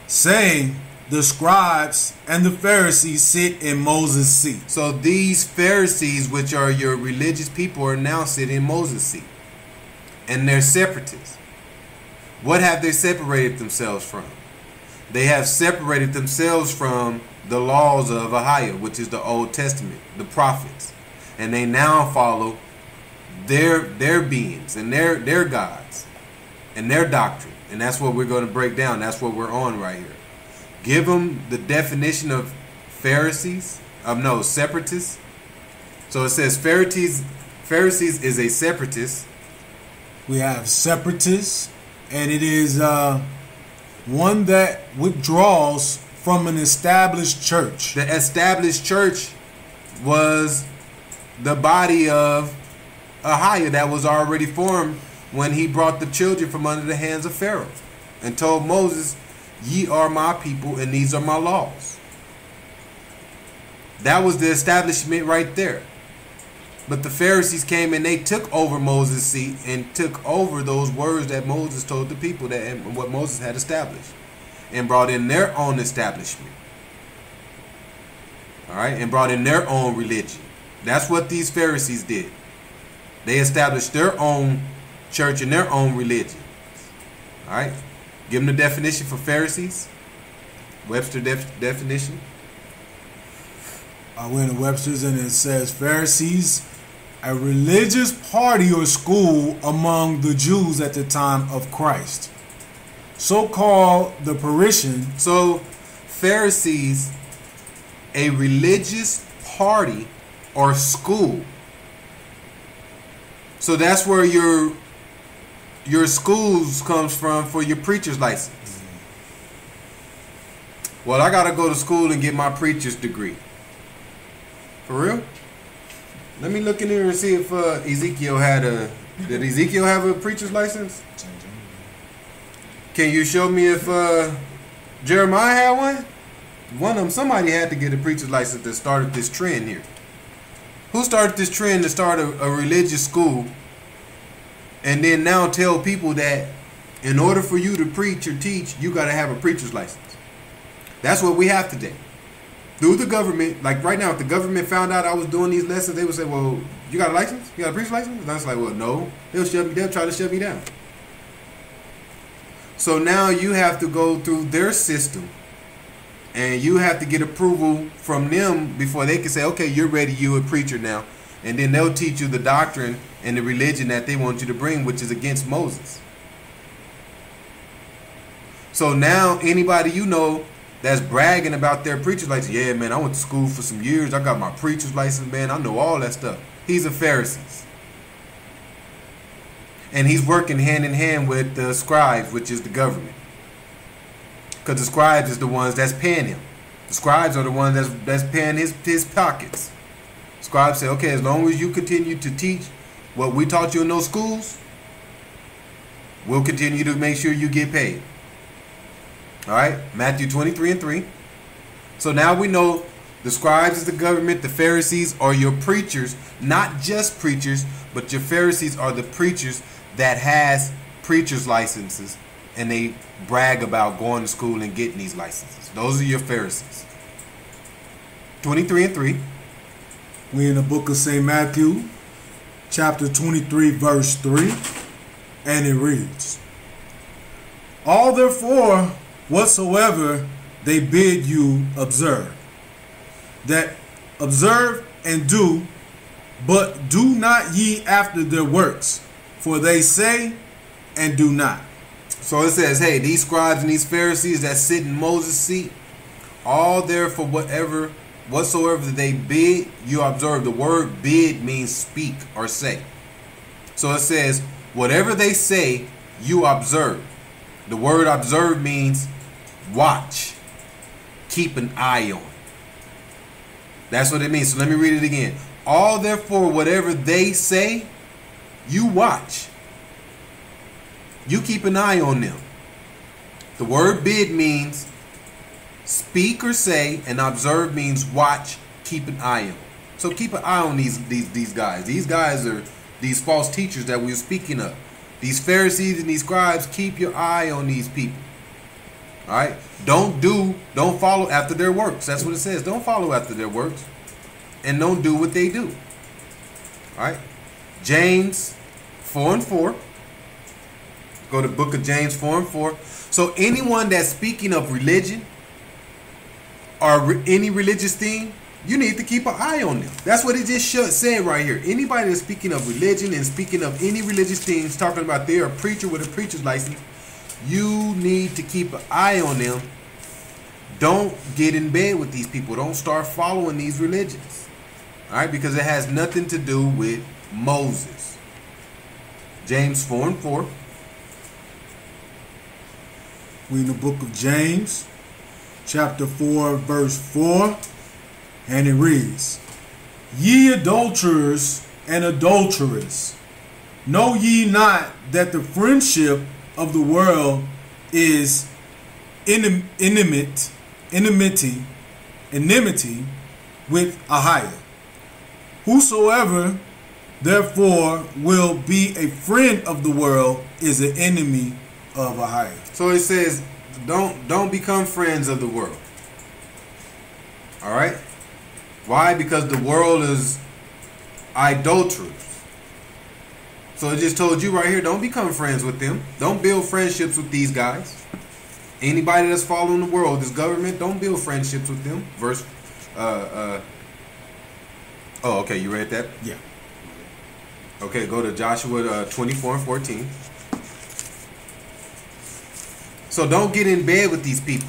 saying, the scribes and the Pharisees sit in Moses' seat. So these Pharisees, which are your religious people, are now sitting in Moses' seat. And they're separatists. What have they separated themselves from? They have separated themselves from the laws of Ahiah, which is the Old Testament, the prophets. And they now follow their beings and their gods and their doctrine. And that's what we're going to break down. That's what we're on right here. Give them the definition of Pharisees. No, separatists. So it says Pharisees is a separatist. We have separatists, and it is one that withdraws from an established church. The established church was the body of Ahiah that was already formed when he brought the children from under the hands of Pharaoh and told Moses, "Ye are my people and these are my laws." That was the establishment right there. But the Pharisees came and they took over Moses' seat and took over those words that Moses told the people, that and what Moses had established, and brought in their own establishment. All right, and brought in their own religion. That's what these Pharisees did. They established their own church and their own religion. All right, give them the definition for Pharisees. Webster definition. I went to Webster's, and it says Pharisees, a religious party or school among the Jews at the time of Christ. So called the Parisian. So Pharisees, a religious party or school. So that's where your schools comes from for your preacher's license. Well, I gotta go to school and get my preacher's degree. For real? Let me look in here and see if Ezekiel did Ezekiel have a preacher's license? Can you show me if Jeremiah had one? One of them, somebody had to get a preacher's license that started this trend here. Who started this trend to start a religious school and then now tell people that in order for you to preach or teach, you got to have a preacher's license? That's what we have today. Through the government, like right now, if the government found out I was doing these lessons, they would say, "Well, you got a license? You got a preacher's license?" And I was like, "Well, no." They'll try to shut me down. So now you have to go through their system, and you have to get approval from them before they can say, "Okay, you're ready. You're a preacher now." And then they'll teach you the doctrine and the religion that they want you to bring, which is against Moses. So now anybody you know that's bragging about their preacher's license, "Yeah, man, I went to school for some years. I got my preacher's license, man. I know all that stuff." He's a Pharisee. And he's working hand in hand with the scribes, which is the government. Because the scribes is the ones that's paying him. The scribes are the ones that's paying his pockets. Scribes say, "Okay, as long as you continue to teach what we taught you in those schools, we'll continue to make sure you get paid." All right, Matthew 23:3. So now we know the scribes is the government, the Pharisees are your preachers, not just preachers, but your Pharisees are the preachers that has preacher's licenses, and they brag about going to school and getting these licenses. Those are your Pharisees. 23:3. We in the book of St. Matthew, chapter 23, verse 3, and it reads, "All therefore whatsoever they bid you observe, that observe and do, but do not ye after their works, for they say and do not." So it says, hey, these scribes and these Pharisees that sit in Moses' seat, all therefore whatsoever they bid you observe. The word bid means speak or say. So it says, whatever they say, you observe. The word observe means watch, keep an eye on. That's what it means. So let me read it again. All therefore whatever they say, you watch. You keep an eye on them. The word bid means speak or say, and observe means watch, keep an eye on. So keep an eye on these guys. These guys are these false teachers that we were speaking of. These Pharisees and these scribes, keep your eye on these people. All right? Don't follow after their works. That's what it says. Don't follow after their works. And don't do what they do. All right? James 4:4. Go to the book of James 4:4. So anyone that's speaking of religion or any religious thing, you need to keep an eye on them. That's what it just said right here. Anybody that's speaking of religion and speaking of any religious things, talking about they're a preacher with a preacher's license, you need to keep an eye on them. don't get in bed with these people. Don't start following these religions. All right, because it has nothing to do with Moses. James 4:4. We in the book of James, chapter 4, verse 4, and it reads, Ye adulterers and adulterers, know ye not that the friendship of the world is enmity with Ahiah? Whosoever therefore will be a friend of the world is an enemy of Ahiah. So it says, don't become friends of the world. All right? Why? Because the world is idolaters. So it just told you right here, don't become friends with them. Don't build friendships with these guys. Anybody that's following the world, this government, don't build friendships with them. Verse, oh, okay, you read that? Yeah. Okay, go to Joshua 24:14. So don't get in bed with these people.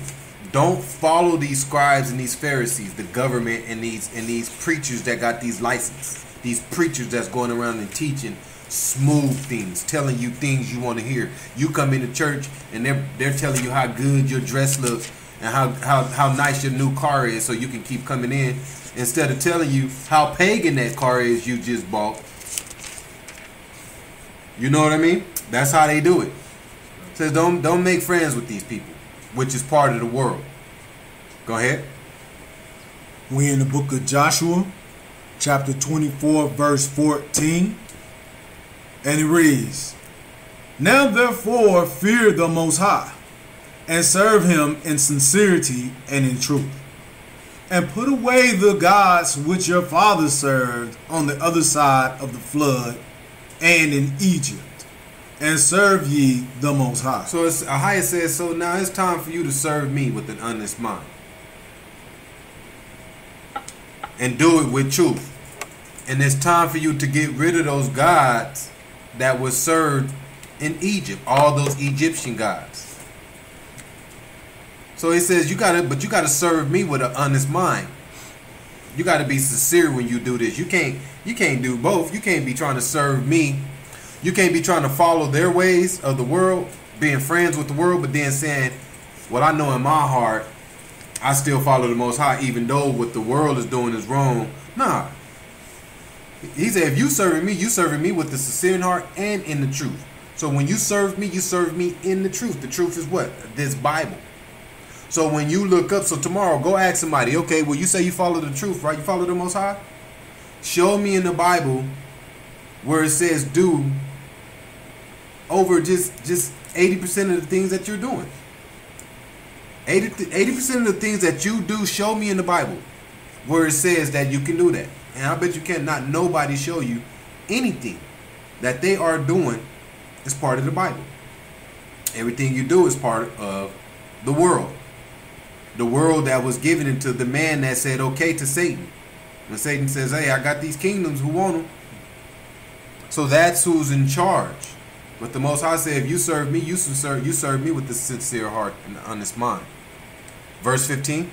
Don't follow these scribes and these Pharisees, the government, and these preachers that got these licenses. These preachers that's going around and teaching smooth things, telling you things you want to hear. You come into church and they're telling you how good your dress looks and how nice your new car is, so you can keep coming in, instead of telling you how pagan that car is you just bought. You know what I mean? That's how they do it. It says don't make friends with these people, which is part of the world. Go ahead. We in the book of Joshua, chapter 24, verse 14. And it reads, Now therefore fear the Most High, and serve him in sincerity and in truth. And put away the gods which your fathers served on the other side of the flood and in Egypt, and serve ye the Most High. So Ahiah says, so now it's time for you to serve me with an honest mind. And do it with truth. And it's time for you to get rid of those gods that was served in Egypt, all those Egyptian gods. So he says you gotta serve me with an honest mind. You gotta be sincere when you do this. You can't do both. You can't be trying to serve me. You can't be trying to follow their ways of the world, being friends with the world, but then saying, well, I know in my heart I still follow the Most High, even though what the world is doing is wrong. Nah. He said, if you serving me with the sincere heart and in the truth. So when you serve me in the truth. The truth is what? This Bible. So when you look up, so tomorrow, go ask somebody, okay, well, you say you follow the truth, right? You follow the Most High? Show me in the Bible where it says do over just 80% of the things that you're doing. 80% of the things that you do, show me in the Bible where it says that you can do that. And I bet you cannot nobody show you anything that they are doing is part of the Bible. Everything you do is part of the world. The world that was given into the man that said okay to Satan. When Satan says, hey, I got these kingdoms, who want them? So that's who's in charge. But the Most High said, if you serve me, you serve me with the sincere heart and the honest mind. Verse 15.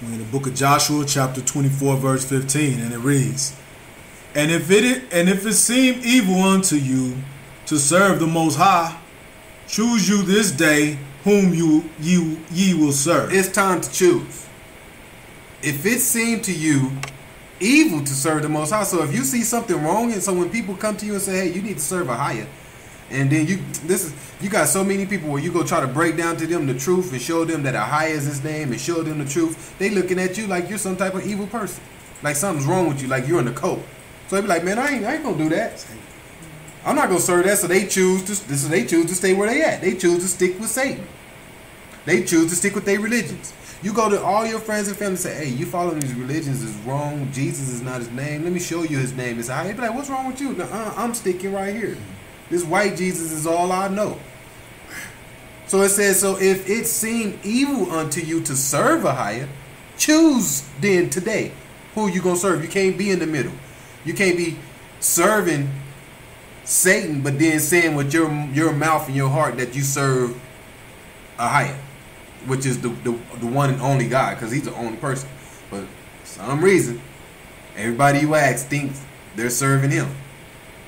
We're in the book of Joshua, chapter 24, verse 15, and it reads, And if it seem evil unto you to serve the Most High, choose you this day whom ye will serve. It's time to choose. If it seemed to you evil to serve the Most High, so if you see something wrong, and so when people come to you and say, hey, you need to serve Ahiah, and then you got so many people where you go try to break down to them the truth and show them that Ahiah is his name and show them the truth, they looking at you like you're some type of evil person, like something's wrong with you, like you're in the cult. So they be like, man, I ain't gonna do that. I'm not gonna serve that. So they choose to stay where they at. They choose to stick with Satan. They choose to stick with their religions. You go to all your friends and family and say, hey, you following these religions is wrong. Jesus is not his name. Let me show you his name. It's Ahiah. Be like, what's wrong with you? I'm sticking right here. This white Jesus is all I know. So it says, so if it seem evil unto you to serve Ahiah, choose then today who you gonna serve. You can't be in the middle. You can't be serving Satan, but then saying with your mouth and your heart that you serve Ahiah. which is the one and only God, because he's the only person. But for some reason, everybody you ask thinks they're serving him.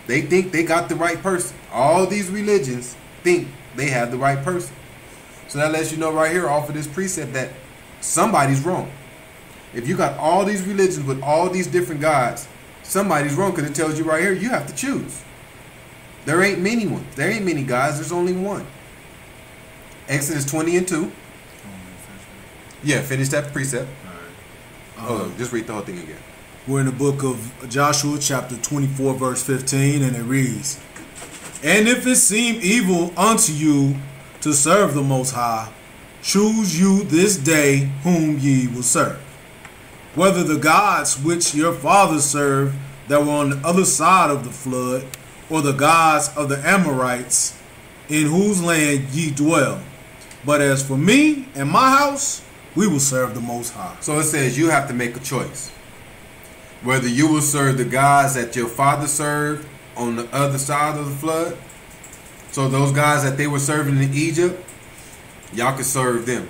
They think they got the right person. All these religions think they have the right person. So that lets you know right here off of this precept that somebody's wrong. If you got all these religions with all these different gods, somebody's wrong, because it tells you right here you have to choose. There ain't many ones. There ain't many gods. There's only one. Exodus 20 and 2. Yeah, finish that precept. Hold on, just read the whole thing again. We're in the book of Joshua, chapter 24, verse 15, and it reads, "And if it seem evil unto you to serve the Most High, choose you this day whom ye will serve, whether the gods which your fathers served that were on the other side of the flood, or the gods of the Amorites, in whose land ye dwell. But as for me and my house, we will serve the Most High." So it says you have to make a choice. Whether you will serve the gods that your father served on the other side of the flood. So those gods that they were serving in Egypt, y'all can serve them.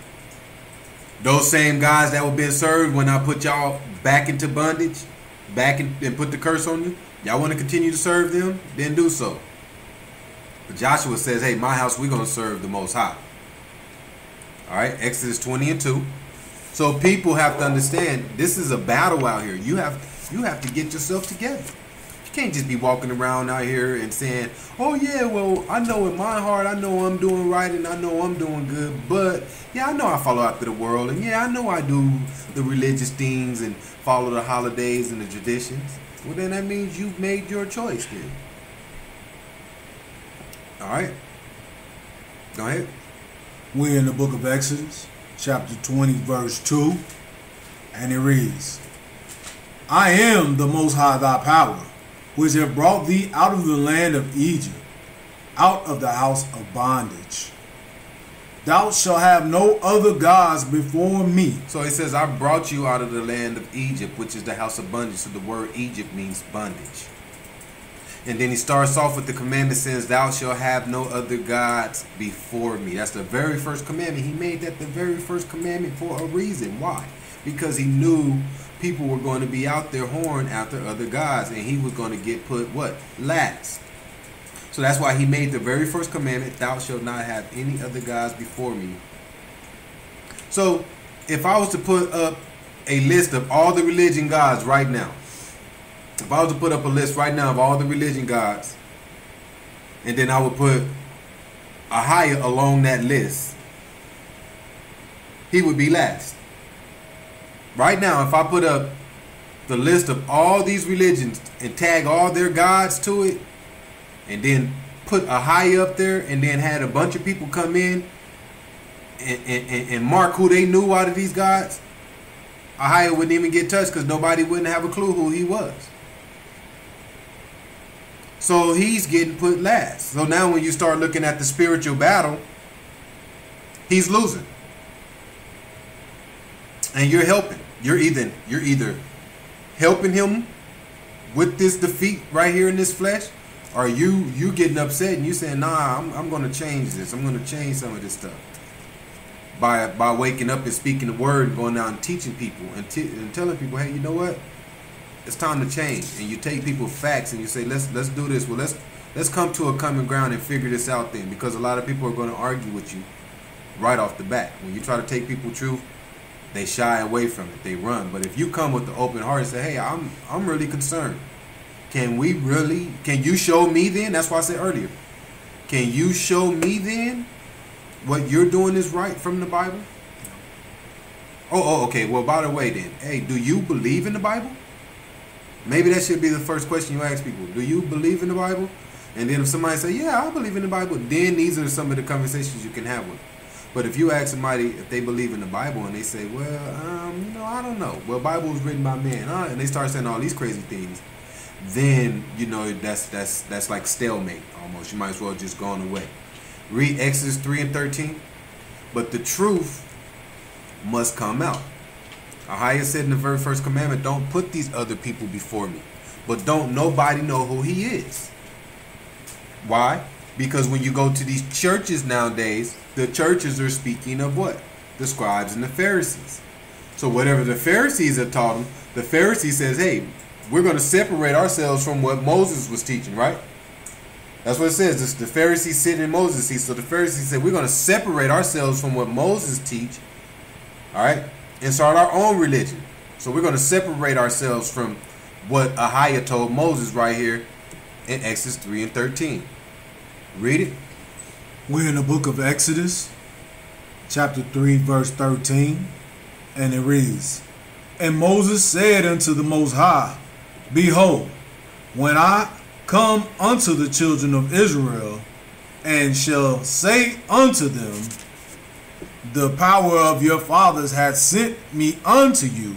Those same gods that were being served when I put y'all back into bondage, and put the curse on you, y'all want to continue to serve them, then do so. But Joshua says, hey, my house, we're going to serve the Most High. All right, Exodus 20 and 2. So people have to understand this is a battle out here. You have to get yourself together. You can't just be walking around out here and saying, oh yeah, well, I know in my heart, I know I'm doing right and I know I'm doing good, but yeah, I know I follow after the world, and yeah, I know I do the religious things and follow the holidays and the traditions. Well, then that means you've made your choice then. All right. Go ahead. We're in the book of Exodus, chapter 20, verse 2, and it reads, "I am the Most High thy power, which have brought thee out of the land of Egypt, out of the house of bondage. Thou shalt have no other gods before me." So he says, I brought you out of the land of Egypt, which is the house of bondage. So the word Egypt means bondage. And then he starts off with the commandment, says, thou shalt have no other gods before me. That's the very first commandment. He made that the very first commandment for a reason. Why? Because he knew people were going to be out there whoring after other gods, and he was going to get put what? Last. So that's why he made the very first commandment, thou shalt not have any other gods before me. So if I was to put up a list of all the religion gods right now, if I was to put up a list right now of all the religion gods, and then I would put a higher along that list, he would be last. Right now, if I put up the list of all these religions and tag all their gods to it, and then put a high up there, and then had a bunch of people come in and mark who they knew out of these gods, Ahia wouldn't even get touched because nobody wouldn't have a clue who he was. So he's getting put last. So now when you start looking at the spiritual battle, he's losing. And you're helping. You're either helping him with this defeat right here in this flesh, or you getting upset and you saying, nah, I'm going to change this. I'm going to change some of this stuff. By waking up and speaking the word and going out and teaching people and telling people, hey, you know what? It's time to change. And you take people facts and you say, let's do this. Well, let's come to a common ground and figure this out then, because a lot of people are going to argue with you right off the bat. When you try to take people truth, they shy away from it. They run. But if you come with the open heart and say, hey, I'm really concerned. Can you show me then? That's why I said earlier. Can you show me then what you're doing is right from the Bible? Oh, okay. Well, by the way then, hey, do you believe in the Bible? Maybe that should be the first question you ask people. Do you believe in the Bible? And then if somebody say, yeah, I believe in the Bible, then these are some of the conversations you can have with them. But if you ask somebody if they believe in the Bible and they say, well, I don't know. Well, Bible was written by men, and they start saying all these crazy things, then, that's like stalemate almost. You might as well just go on away. Read Exodus 3 and 13. But the truth must come out. Ahia said in the very first commandment, don't put these other people before me. But don't nobody know who he is. Why? Because when you go to these churches nowadays, the churches are speaking of what? the scribes and the Pharisees. So whatever the Pharisees have taught them, the Pharisee says, hey, we're going to separate ourselves from what Moses was teaching, right? That's what it says. It's the Pharisees sitting in Moses' seat. So the Pharisees said, we're going to separate ourselves from what Moses teach, all right, and start our own religion. So we're going to separate ourselves from what Ahiah told Moses right here in Exodus 3 and 13. Read it. We're in the book of Exodus, chapter 3, verse 13, and it reads, And Moses said unto the Most High, Behold, when I come unto the children of Israel, and shall say unto them, The power of your fathers hath sent me unto you,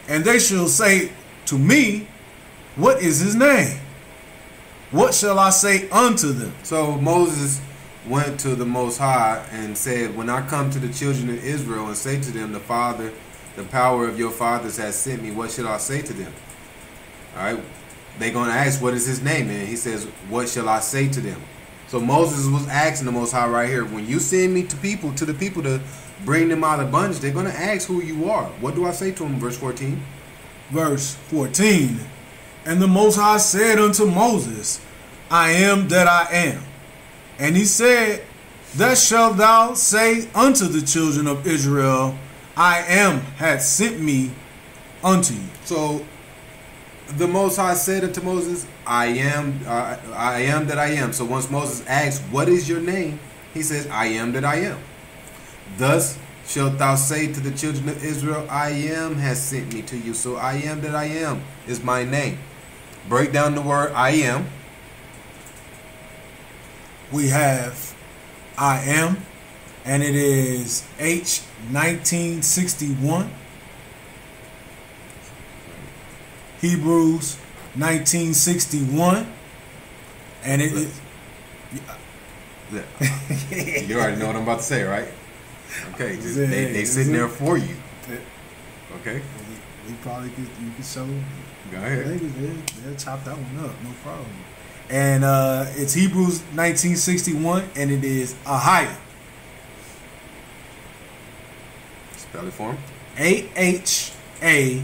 and they shall say to me, What is his name? What shall I say unto them? So Moses went to the Most High and said, when I come to the children of Israel and say to them, the power of your fathers has sent me, what shall I say to them? All right. They're going to ask, what is his name? And he says, what shall I say to them? So Moses was asking the Most High right here, when you send me to the people to bring them out of bondage, they're going to ask who you are. What do I say to them? Verse 14. Verse 14. And the Most High said unto Moses, I am that I am. And he said, Thus shalt thou say unto the children of Israel, I am hath sent me unto you. So the Most High said unto Moses, I am that I am. So once Moses asks, what is your name? He says, I am that I am. Thus shalt thou say to the children of Israel, I am has sent me to you. So I am that I am is my name. Break down the word I am. We have I am, and it is H 1961. Hebrews 1961, and it is. You already know what I'm about to say, right? Okay, just, they sitting there for you. Okay. We probably could, you could show. Go ahead. They'll chop that one up, no problem. And it's Hebrews 1961, and it is Ahiah. Spell it for him. AHAYAH.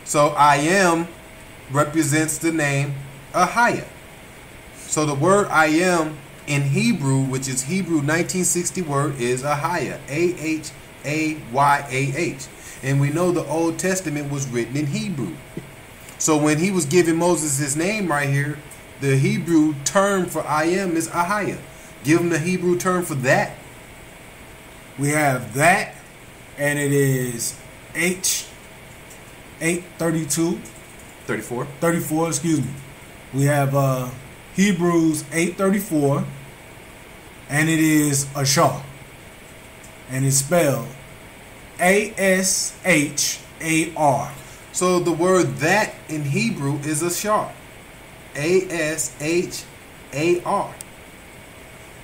So I am represents the name Ahiah. So the word I am in Hebrew, which is Hebrew 1960 word, is Ahiah. AHAYAH. And we know the Old Testament was written in Hebrew. So when he was giving Moses his name right here, the Hebrew term for I am is Ahiah. Give him the Hebrew term for that. We have that, and it is H 832. 34. 34, excuse me. We have Hebrews 8:34, and it is Ashar. And it's spelled ASHAR. So the word that in Hebrew is Ashar. ASHAR.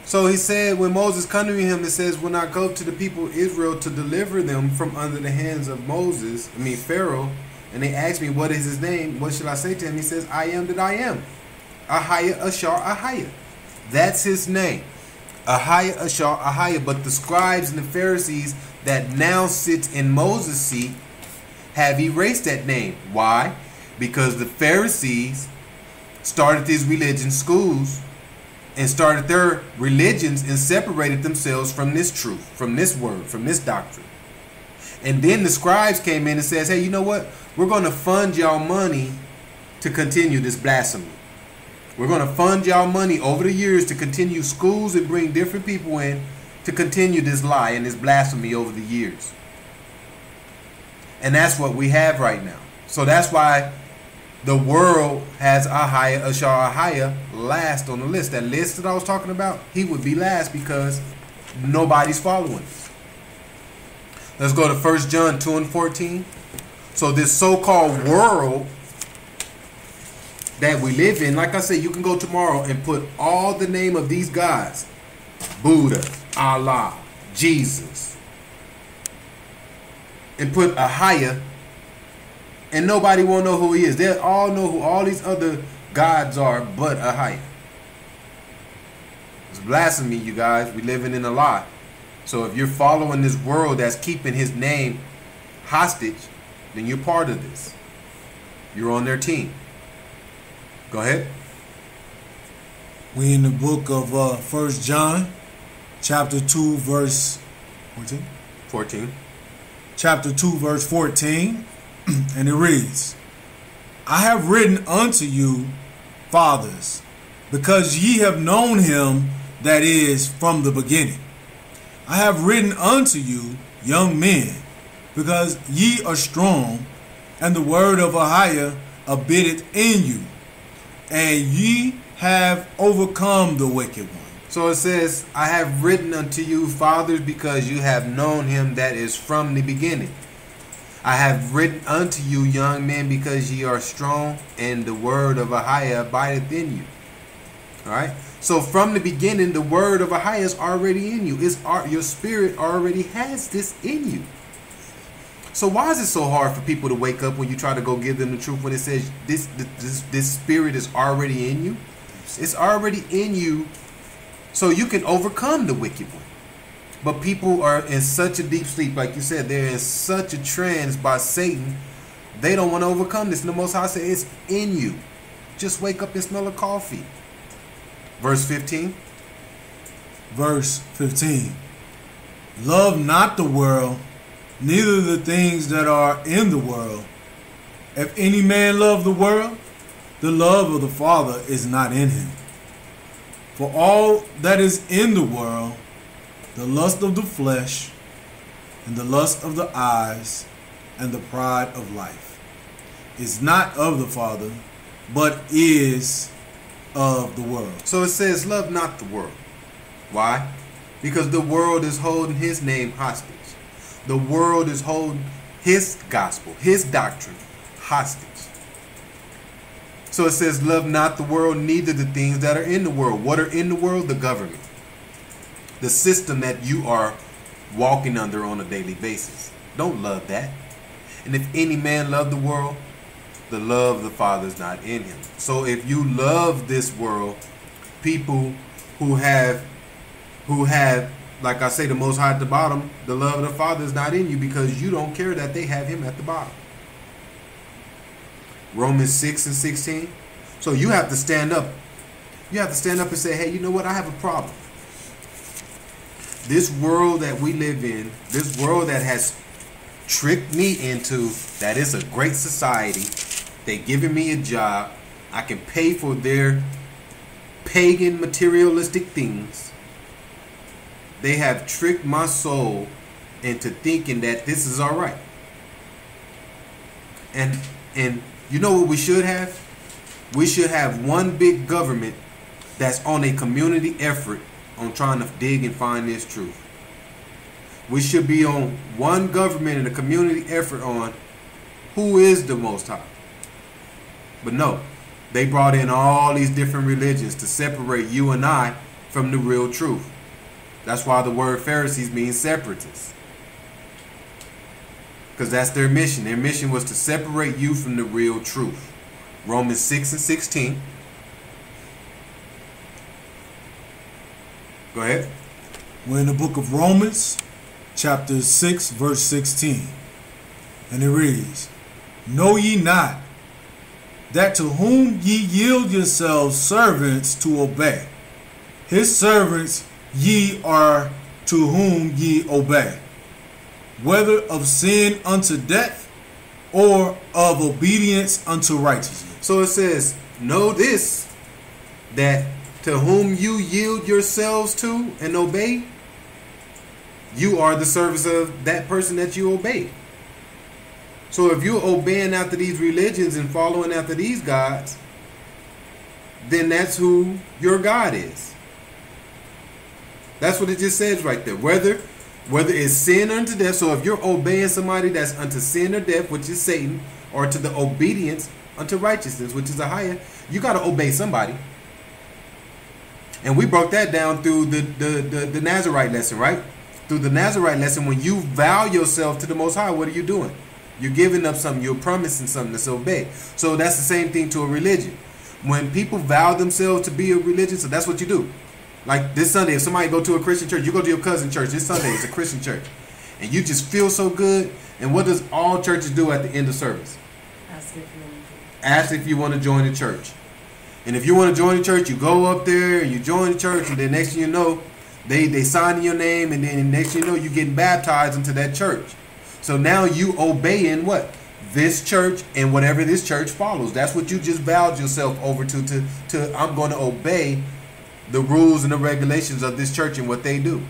So he said when Moses come to him, it says, when I go to the people of Israel to deliver them from under the hands of Pharaoh, and they ask me, what is his name? What should I say to him? He says, I am that I am. Ahiah, Ashar, Ahiah. That's his name. Ahiah, Ashar, Ahiah. But the scribes and the Pharisees that now sit in Moses' seat have erased that name. Why? Because the Pharisees started these religion schools and started their religions and separated themselves from this truth, from this word, from this doctrine. And then the scribes came in and says, hey, you know what? We're going to fund y'all money to continue this blasphemy. We're going to fund y'all money over the years to continue schools and bring different people in to continue this lie and this blasphemy over the years. And that's what we have right now. So that's why the world has Ahiah, Ashar, Ahiah last on the list. That list that I was talking about, he would be last because nobody's following. Let's go to 1 John 2 and 14. So this so-called world that we live in, like I said, you can go tomorrow and put all the name of these gods, Buddha, Allah, Jesus, and put Ahiah, and nobody won't know who he is. They'll all know who all these other gods are but Ahiah. It's blasphemy, you guys. We living in a lie. So if you're following this world that's keeping his name hostage, then you're part of this. You're on their team. Go ahead. We in the book of 1 John, chapter 2, verse 14. 14. Chapter 2, verse 14, and it reads, I have written unto you, fathers, because ye have known him that is from the beginning. I have written unto you, young men, because ye are strong, and the word of Ahiah abideth in you, and ye have overcome the wicked one. So it says, I have written unto you, fathers, because you have known him that is from the beginning. I have written unto you, young men, because ye are strong, and the word of Ahiah abideth in you. All right? So from the beginning, the word of Ahiah is already in you. Your spirit already has this in you. So why is it so hard for people to wake up when you try to go give them the truth, when it says this spirit is already in you? It's already in you, so you can overcome the wicked one. But people are in such a deep sleep, like you said, they're in such a trance by Satan, they don't want to overcome this. And the Most High said, it's in you. Just wake up and smell a coffee. Verse 15. Verse 15. Love not the world, neither the things that are in the world. If any man love the world, the love of the Father is not in him. For all that is in the world, the lust of the flesh, and the lust of the eyes, and the pride of life, is not of the Father, but is of the world. So it says, love not the world. Why? Because the world is holding his name hostage. The world is holding his gospel, his doctrine hostage. So it says, love not the world, neither the things that are in the world. What are in the world? The government. The system that you are walking under on a daily basis. Don't love that. And if any man love the world, the love of the Father is not in him. So if you love this world, people who have, like I say, the Most High at the bottom, the love of the Father is not in you because you don't care that they have him at the bottom. Romans 6 and 16. So you have to stand up. You have to stand up and say, hey, you know what? I have a problem. This world that we live in, this world that has tricked me into that is a great society. They giving me a job. I can pay for their pagan materialistic things. They have tricked my soul into thinking that this is all right. And you know what we should have? We should have one big government that's on a community effort on trying to dig and find this truth. We should be on one government and a community effort on who is the Most High. But no, they brought in all these different religions to separate you and I from the real truth. That's why the word Pharisees means separatists. Because that's their mission. Their mission was to separate you from the real truth. Romans 6 and 16. Go ahead. We're in the book of Romans, chapter 6, verse 16. And it reads, know ye not that to whom ye yield yourselves servants to obey, his servants ye are to whom ye obey, whether of sin unto death or of obedience unto righteousness. So it says, know this, that to whom you yield yourselves to and obey, you are the service of that person that you obey. So if you're obeying after these religions and following after these gods, then that's who your God is. That's what it just says right there. Whether it's sin unto death, so if you're obeying somebody that's unto sin or death, which is Satan, or to the obedience unto righteousness, which is Ahiah, you got to obey somebody. And we broke that down through the Nazarite lesson, right? Through the Nazarite lesson, when you vow yourself to the Most High, what are you doing? You're giving up something. You're promising something to obey. So that's the same thing to a religion. When people vow themselves to be a religion, so that's what you do. Like this Sunday, if somebody go to a Christian church, you go to your cousin church. This Sunday is a Christian church, and you just feel so good. And what does all churches do at the end of service? Ask if you want to join the church. And if you want to join the church, you go up there and you join the church, and then next thing you know, they sign your name, and then next thing you know, you getting baptized into that church. So now you obeying what? This church and whatever this church follows. That's what you just vowed yourself over to I'm going to obey the rules and the regulations of this church and what they do.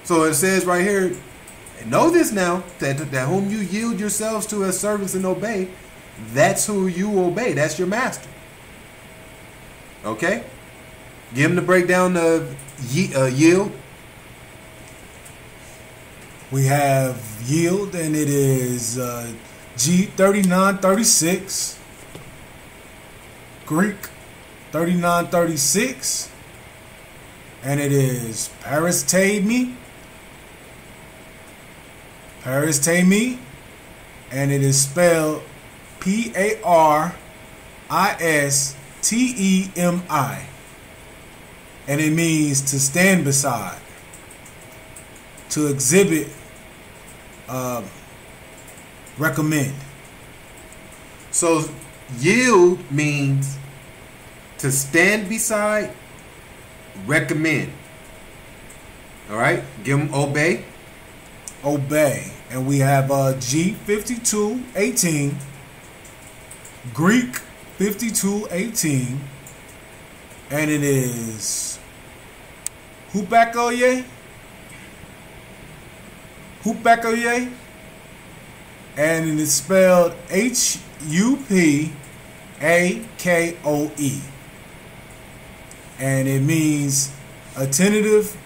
So it says right here, know this now, that whom you yield yourselves to as servants and obey, that's who you obey. That's your master. Okay? Give him the breakdown of yield. We have yield, and it is G3936, Greek 3936, and it is paristemi, and it is spelled Paristemi, and it means to stand beside, to exhibit, recommend. So yield means to stand beside, recommend. All right, give them obey. Obey. And we have G5218, Greek 5218, and it is hupakoye, and it is spelled Hupakoe, and it means attentive,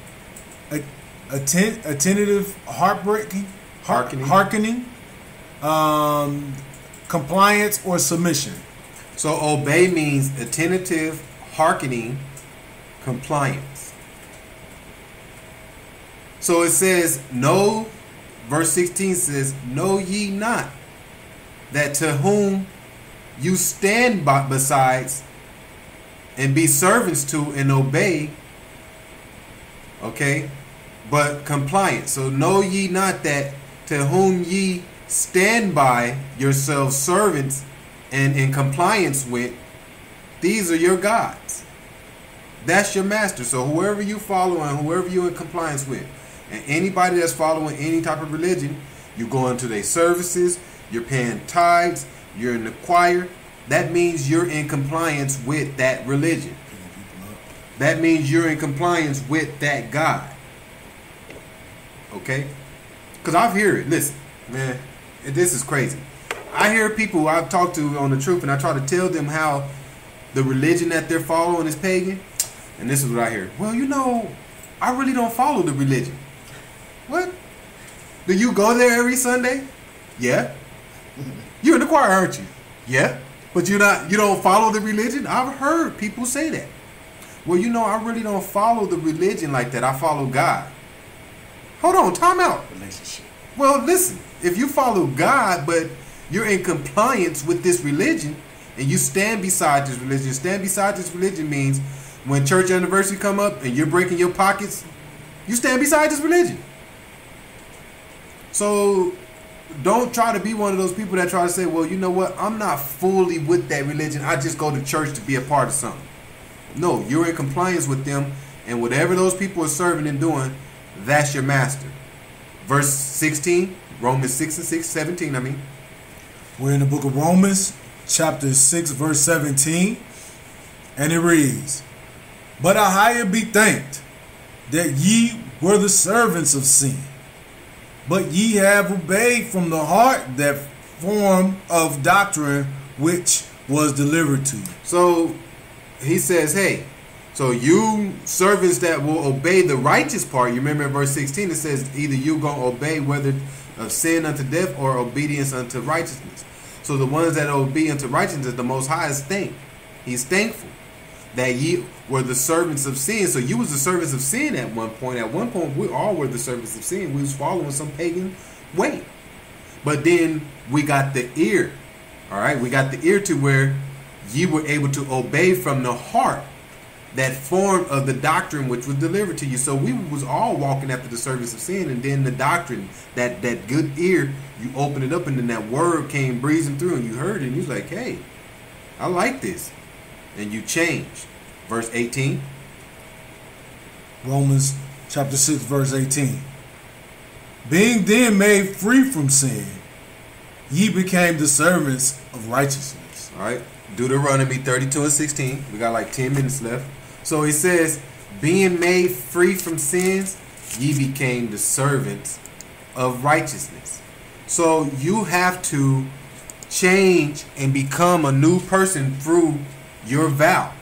hearkening, compliance or submission. So obey means attentive, hearkening, compliance. So it says, no, verse 16 says, know ye not that to whom you stand besides and be servants to and obey, okay, but compliance. So know ye not that to whom ye stand by yourselves servants and in compliance with, these are your gods. That's your master. So whoever you follow and whoever you're in compliance with, and anybody that's following any type of religion, you go into their services, you're paying tithes, you're in the choir, that means you're in compliance with that religion. That means you're in compliance with that God. Okay? Because I've heard it. Listen, man, this is crazy. I hear people I've talked to on the truth, and I try to tell them how the religion that they're following is pagan. And this is what I hear. Well, you know, I really don't follow the religion. What? Do you go there every Sunday? Yeah. You're in the choir, aren't you? Yeah. But you don't follow the religion? I've heard people say that. Well, you know, I really don't follow the religion like that. I follow God. Hold on, time out. Relationship. Well, listen, if you follow God, but you're in compliance with this religion, and you stand beside this religion means when church anniversary come up and you're breaking your pockets, you stand beside this religion. So don't try to be one of those people that try to say, well, you know what, I'm not fully with that religion, I just go to church to be a part of something. No, you're in compliance with them, and whatever those people are serving and doing, that's your master. Verse 16, Romans 6:17, I mean. We're in the book of Romans, chapter 6, verse 17, and it reads, but I higher be thanked that ye were the servants of sin, but ye have obeyed from the heart that form of doctrine which was delivered to you. So he says, hey, so you servants that will obey the righteous part, you remember in verse 16 it says either you going to obey whether of sin unto death or obedience unto righteousness. So the ones that obey unto righteousness, the Most High is thankful. He's thankful that ye were the servants of sin. So you was the servants of sin at one point. At one point, we all were the servants of sin. We was following some pagan way. But then we got the ear. All right, we got the ear to where ye were able to obey from the heart that form of the doctrine which was delivered to you. So we was all walking after the service of sin, and then the doctrine, that good ear, you open it up, and then that word came breezing through, and you heard it, and you was like, hey, I like this. And you changed. Verse 18. Romans chapter 6, verse 18. Being then made free from sin, ye became the servants of righteousness. All right. Deuteronomy 32 and 16. We got like 10 minutes left. So it says, being made free from sins, ye became the servants of righteousness. So you have to change and become a new person through your vow.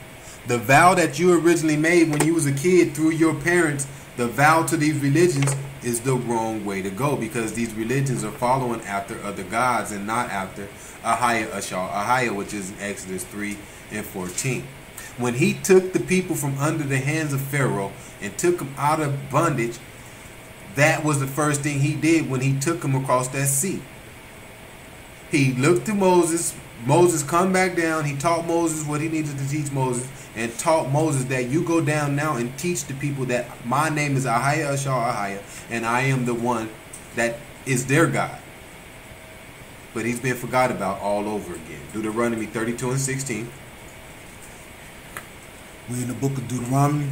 The vow that you originally made when you was a kid through your parents, the vow to these religions is the wrong way to go, because these religions are following after other gods and not after Ahia, which is in Exodus 3 and 14. When he took the people from under the hands of Pharaoh and took them out of bondage, that was the first thing he did when he took them across that sea. He looked to Moses. Moses come back down. He taught Moses what he needed to teach Moses, and taught Moses that you go down now and teach the people that my name is Ahia, and I am the one that is their God. But he's been forgot about all over again. Deuteronomy 32 and 16. We in the book of Deuteronomy,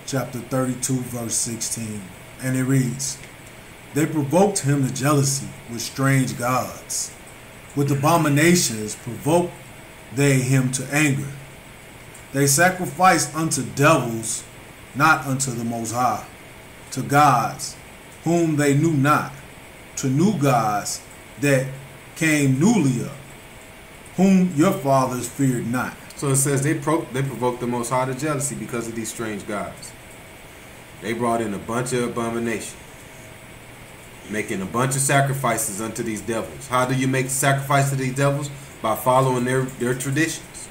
chapter 32, verse 16. And it reads, they provoked him to jealousy with strange gods. With abominations provoked they him to anger. They sacrificed unto devils, not unto the Most High, to gods whom they knew not, to new gods that came newly up, whom your fathers feared not. So it says they provoked the Most High to jealousy because of these strange gods. They brought in a bunch of abomination, making a bunch of sacrifices unto these devils. How do you make the sacrifice to these devils? By following their traditions.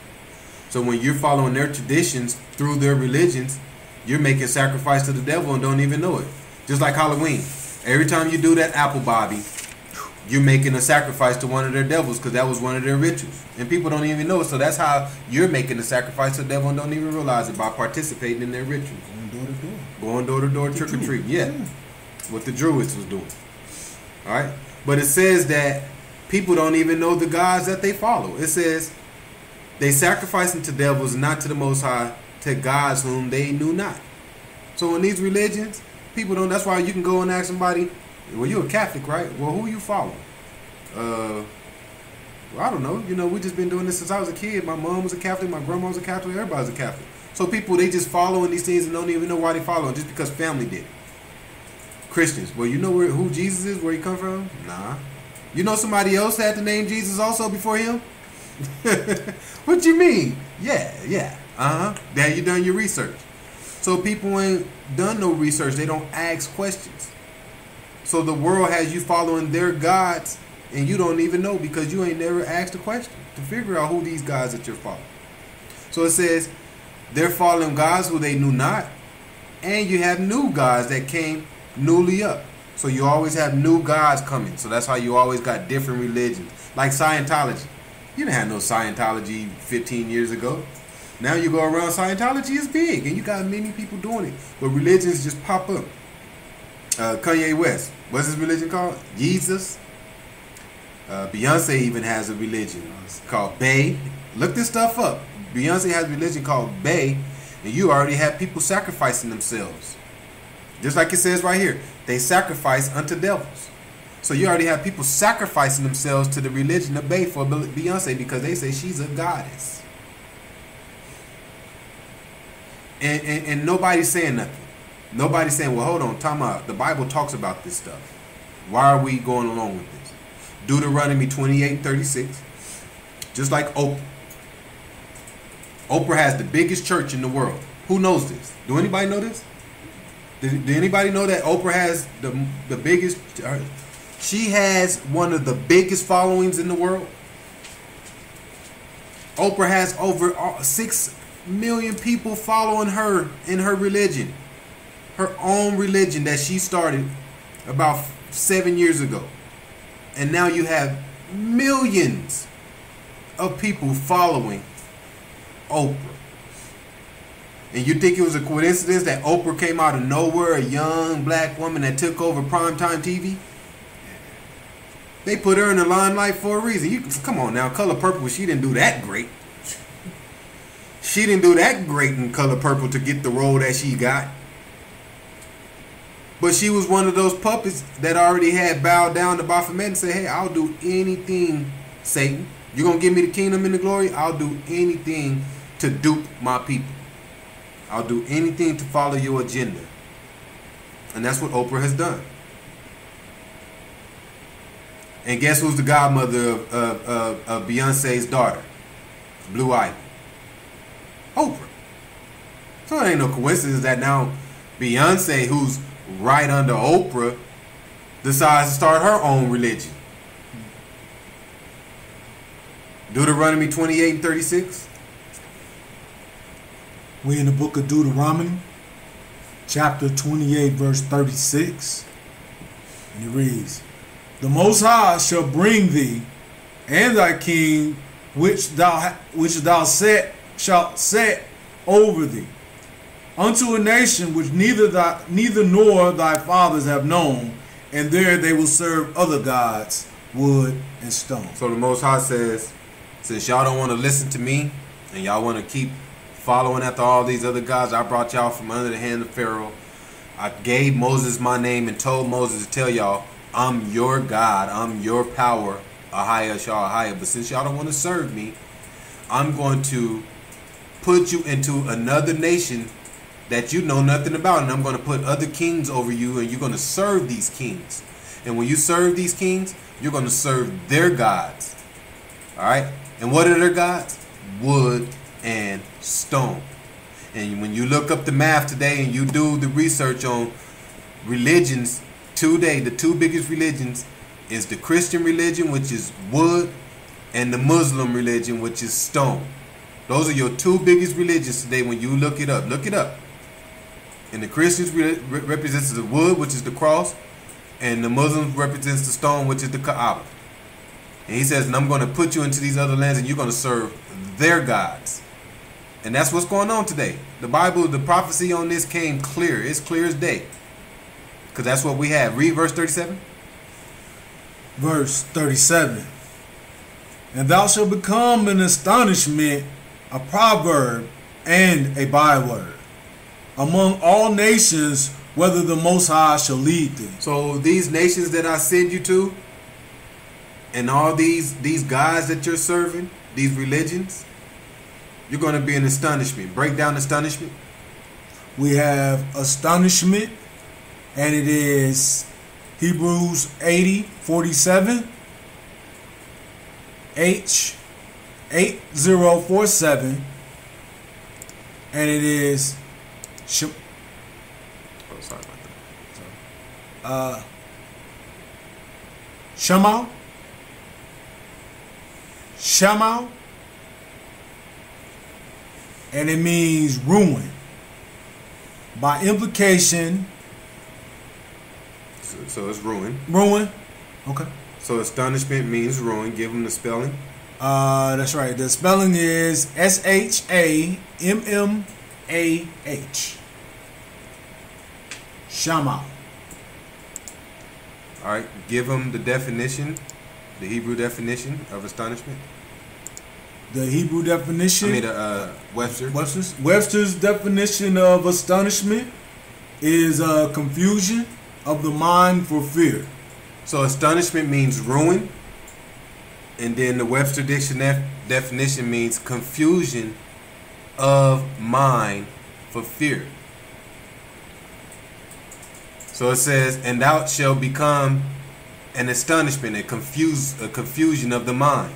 So when you're following their traditions through their religions, you're making sacrifice to the devil and don't even know it. Just like Halloween. Every time you do that apple bobby, you're making a sacrifice to one of their devils, because that was one of their rituals. And people don't even know it. So that's how you're making a sacrifice to the devil and don't even realize it, by participating in their rituals. Going door to door. Going door to door, trick or treat. Yeah. What the Druids was doing. Alright? But it says that people don't even know the gods that they follow. It says they sacrifice unto devils, not to the Most High, to gods whom they knew not. So in these religions, people don't. That's why you can go and ask somebody, well, you're a Catholic, right? Well, who you follow? Well, I don't know. You know, we just been doing this since I was a kid. My mom was a Catholic. My grandma was a Catholic. Everybody's a Catholic. So people, they just following these things and don't even know why they following, just because family did it. Christians, well, you know who Jesus is, where he come from? Nah. You know somebody else had the name Jesus also before him? What you mean? Yeah. Now you done your research. So people ain't done no research. They don't ask questions. So the world has you following their gods, and you don't even know, because you ain't never asked a question to figure out who these gods that you're following. So it says they're following gods who they knew not, and you have new gods that came newly up. So you always have new gods coming. So that's how you always got different religions. Like Scientology. You didn't have no Scientology 15 years ago. Now you go around, Scientology is big, and you got many people doing it. But religions just pop up. Kanye West, what's his religion called? Jesus. Beyonce even has a religion called Bae. Look this stuff up. Beyonce has a religion called Bae, and you already have people sacrificing themselves. Just like it says right here, they sacrifice unto devils. So you already have people sacrificing themselves to the religion of Bae for Beyonce, because they say she's a goddess. And nobody's saying nothing. Nobody's saying, well, hold on, time out. The Bible talks about this stuff. Why are we going along with this? Deuteronomy 28:36. Just like Oprah. Oprah has the biggest church in the world. Who knows this? Do anybody know this? Do anybody know that Oprah has the biggest? She has one of the biggest followings in the world. Oprah has over 6 million people following her in her religion. Her own religion that she started about 7 years ago. And now you have millions of people following Oprah. And you think it was a coincidence that Oprah came out of nowhere, a young black woman that took over primetime TV? They put her in the limelight for a reason. Come on now, Color Purple, she didn't do that great. She didn't do that great in Color Purple to get the role that she got. But she was one of those puppets that already had bowed down to Baphomet and said, hey, I'll do anything, Satan. You're going to give me the kingdom and the glory? I'll do anything to dupe my people. I'll do anything to follow your agenda. And that's what Oprah has done. And guess who's the godmother of Beyonce's daughter? Blue Ivy. Oprah. So it ain't no coincidence that now Beyonce, who's right under Oprah, decides to start her own religion. Deuteronomy 28:36. We in the book of Deuteronomy, chapter 28, verse 36. And it reads, the Most High shall bring thee and thy king, which thou shalt set over thee, unto a nation which neither nor thy fathers have known, and there they will serve other gods, wood and stone. So the Most High says, since y'all don't want to listen to me, and y'all want to keep following after all these other gods, I brought y'all from under the hand of Pharaoh. I gave Moses my name and told Moses to tell y'all, I'm your God, I'm your power, Ahia Shah Ahia. But since y'all don't want to serve me, I'm going to put you into another nation that you know nothing about, and I'm going to put other kings over you, and you're going to serve these kings. And when you serve these kings, you're going to serve their gods. All right? And what are their gods? Wood and stone. And when you look up the math today and you do the research on religions today, the two biggest religions is the Christian religion, which is wood, and the Muslim religion, which is stone. Those are your two biggest religions today when you look it up. Look it up. And the Christians represents the wood, which is the cross, and the Muslims represents the stone, which is the Kaaba. And he says, and I'm going to put you into these other lands, and you're going to serve their gods. And that's what's going on today. The Bible, the prophecy on this came clear. It's clear as day. Because that's what we have. Read verse 37. Verse 37. And thou shalt become an astonishment, a proverb, and a byword among all nations, whether the Most High shall lead thee. So these nations that I send you to, and all these guys that you're serving, these religions, you're going to be an astonishment. Break down astonishment. We have astonishment, and it is Hebrews 80:47, H 8047, and it is sorry about that. Shamal, and it means ruin. By implication, so it's ruin. Ruin. Okay. So astonishment means ruin. Give them the spelling. That's right. The spelling is SHAMMAH. Shamal. All right. Give them the definition, the Hebrew definition of astonishment. The Hebrew definition. Webster's definition of astonishment is confusion of the mind for fear. So astonishment means ruin, and then the Webster dictionary definition means confusion of mind for fear. So it says, and thou shalt become an astonishment, a confusion of the mind.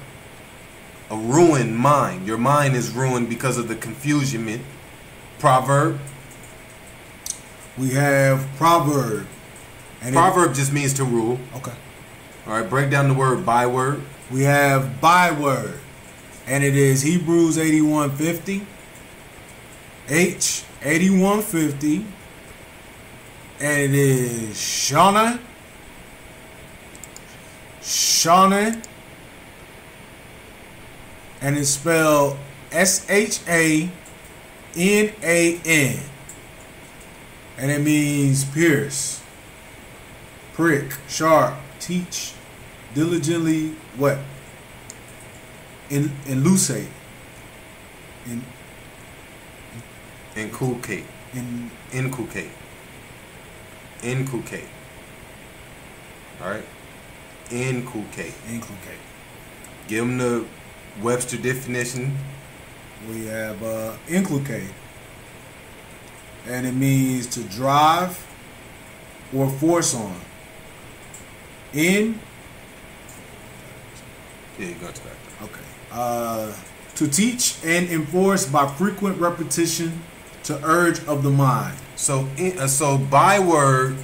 A ruined mind. Your mind is ruined because of the confusion. Proverb. We have proverb. And proverb just means to rule. Okay. All right, break down the word byword. We have byword, and it is Hebrews 81:50, H 81:50, and it is Shawnee, and it's spelled SHAMAL, N-A-N. And it means pierce, prick, sharp, teach, diligently, what? Elucidate. Inculcate. Inculcate. Inculcate. All right? Inculcate. Inculcate. Give them the Webster definition. We have inculcate. And it means to drive or force on. Yeah, you got to back. Okay. To teach and enforce by frequent repetition to urge of the mind. So byword,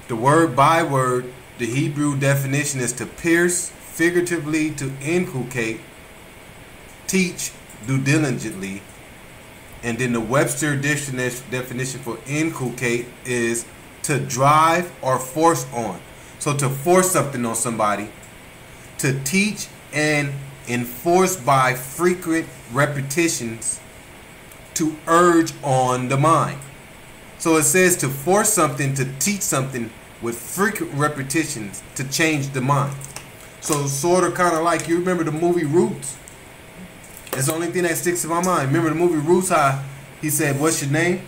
the word byword, the Hebrew definition is to pierce, figuratively to inculcate, teach, do diligently. And then the Webster definition for inculcate is to drive or force on. So to force something on somebody, to teach and enforce by frequent repetitions, to urge on the mind. So it says to force something, to teach something with frequent repetitions to change the mind. So sort of kind of like, you remember the movie Roots? It's the only thing that sticks in my mind. Remember the movie Roots, how he said, what's your name?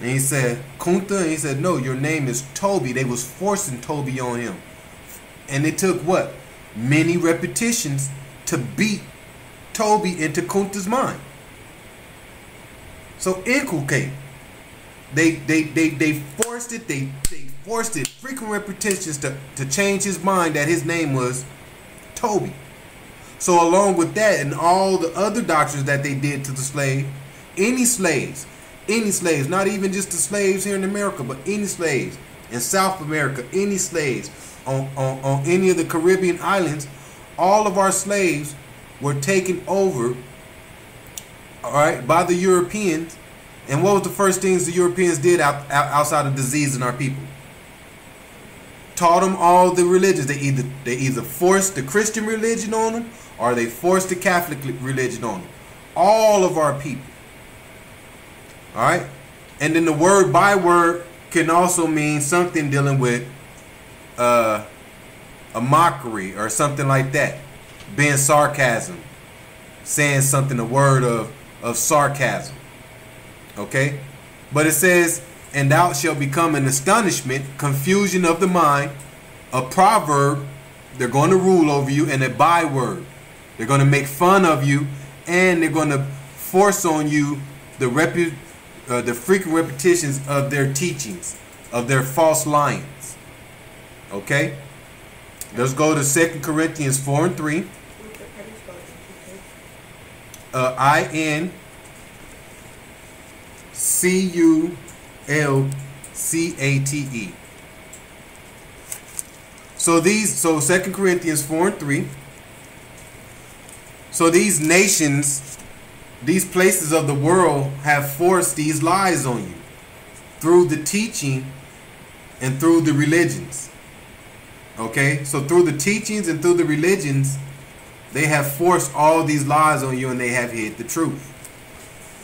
And he said, Kunta. And he said, no, your name is Toby. They was forcing Toby on him. And it took what? Many repetitions to beat Toby into Kunta's mind. So inculcate. They forced it. They forced it. Frequent repetitions to change his mind that his name was Toby. So along with that and all the other doctrines that they did to the slave, any slaves, not even just the slaves here in America, but any slaves in South America, any slaves on any of the Caribbean islands, all of our slaves were taken over, all right, by the Europeans. And what was the first things the Europeans did outside of disease in our people? Taught them all the religions. They either forced the Christian religion on them or they forced the Catholic religion on them. All of our people. All right? And then the word byword can also mean something dealing with a mockery or something like that. Being sarcasm. Saying something, a word of sarcasm. Okay? But it says, and thou shalt become an astonishment, confusion of the mind, a proverb, they're going to rule over you, and a byword. They're going to make fun of you, and they're going to force on you the frequent repetitions of their teachings, of their false lyings. Okay? Let's go to 2 Corinthians 4 and 3. INCULCATE. So 2 Corinthians 4 and 3. So these nations, these places of the world have forced these lies on you through the teaching and through the religions. Okay? So through the teachings and through the religions, they have forced all these lies on you and they have hid the truth.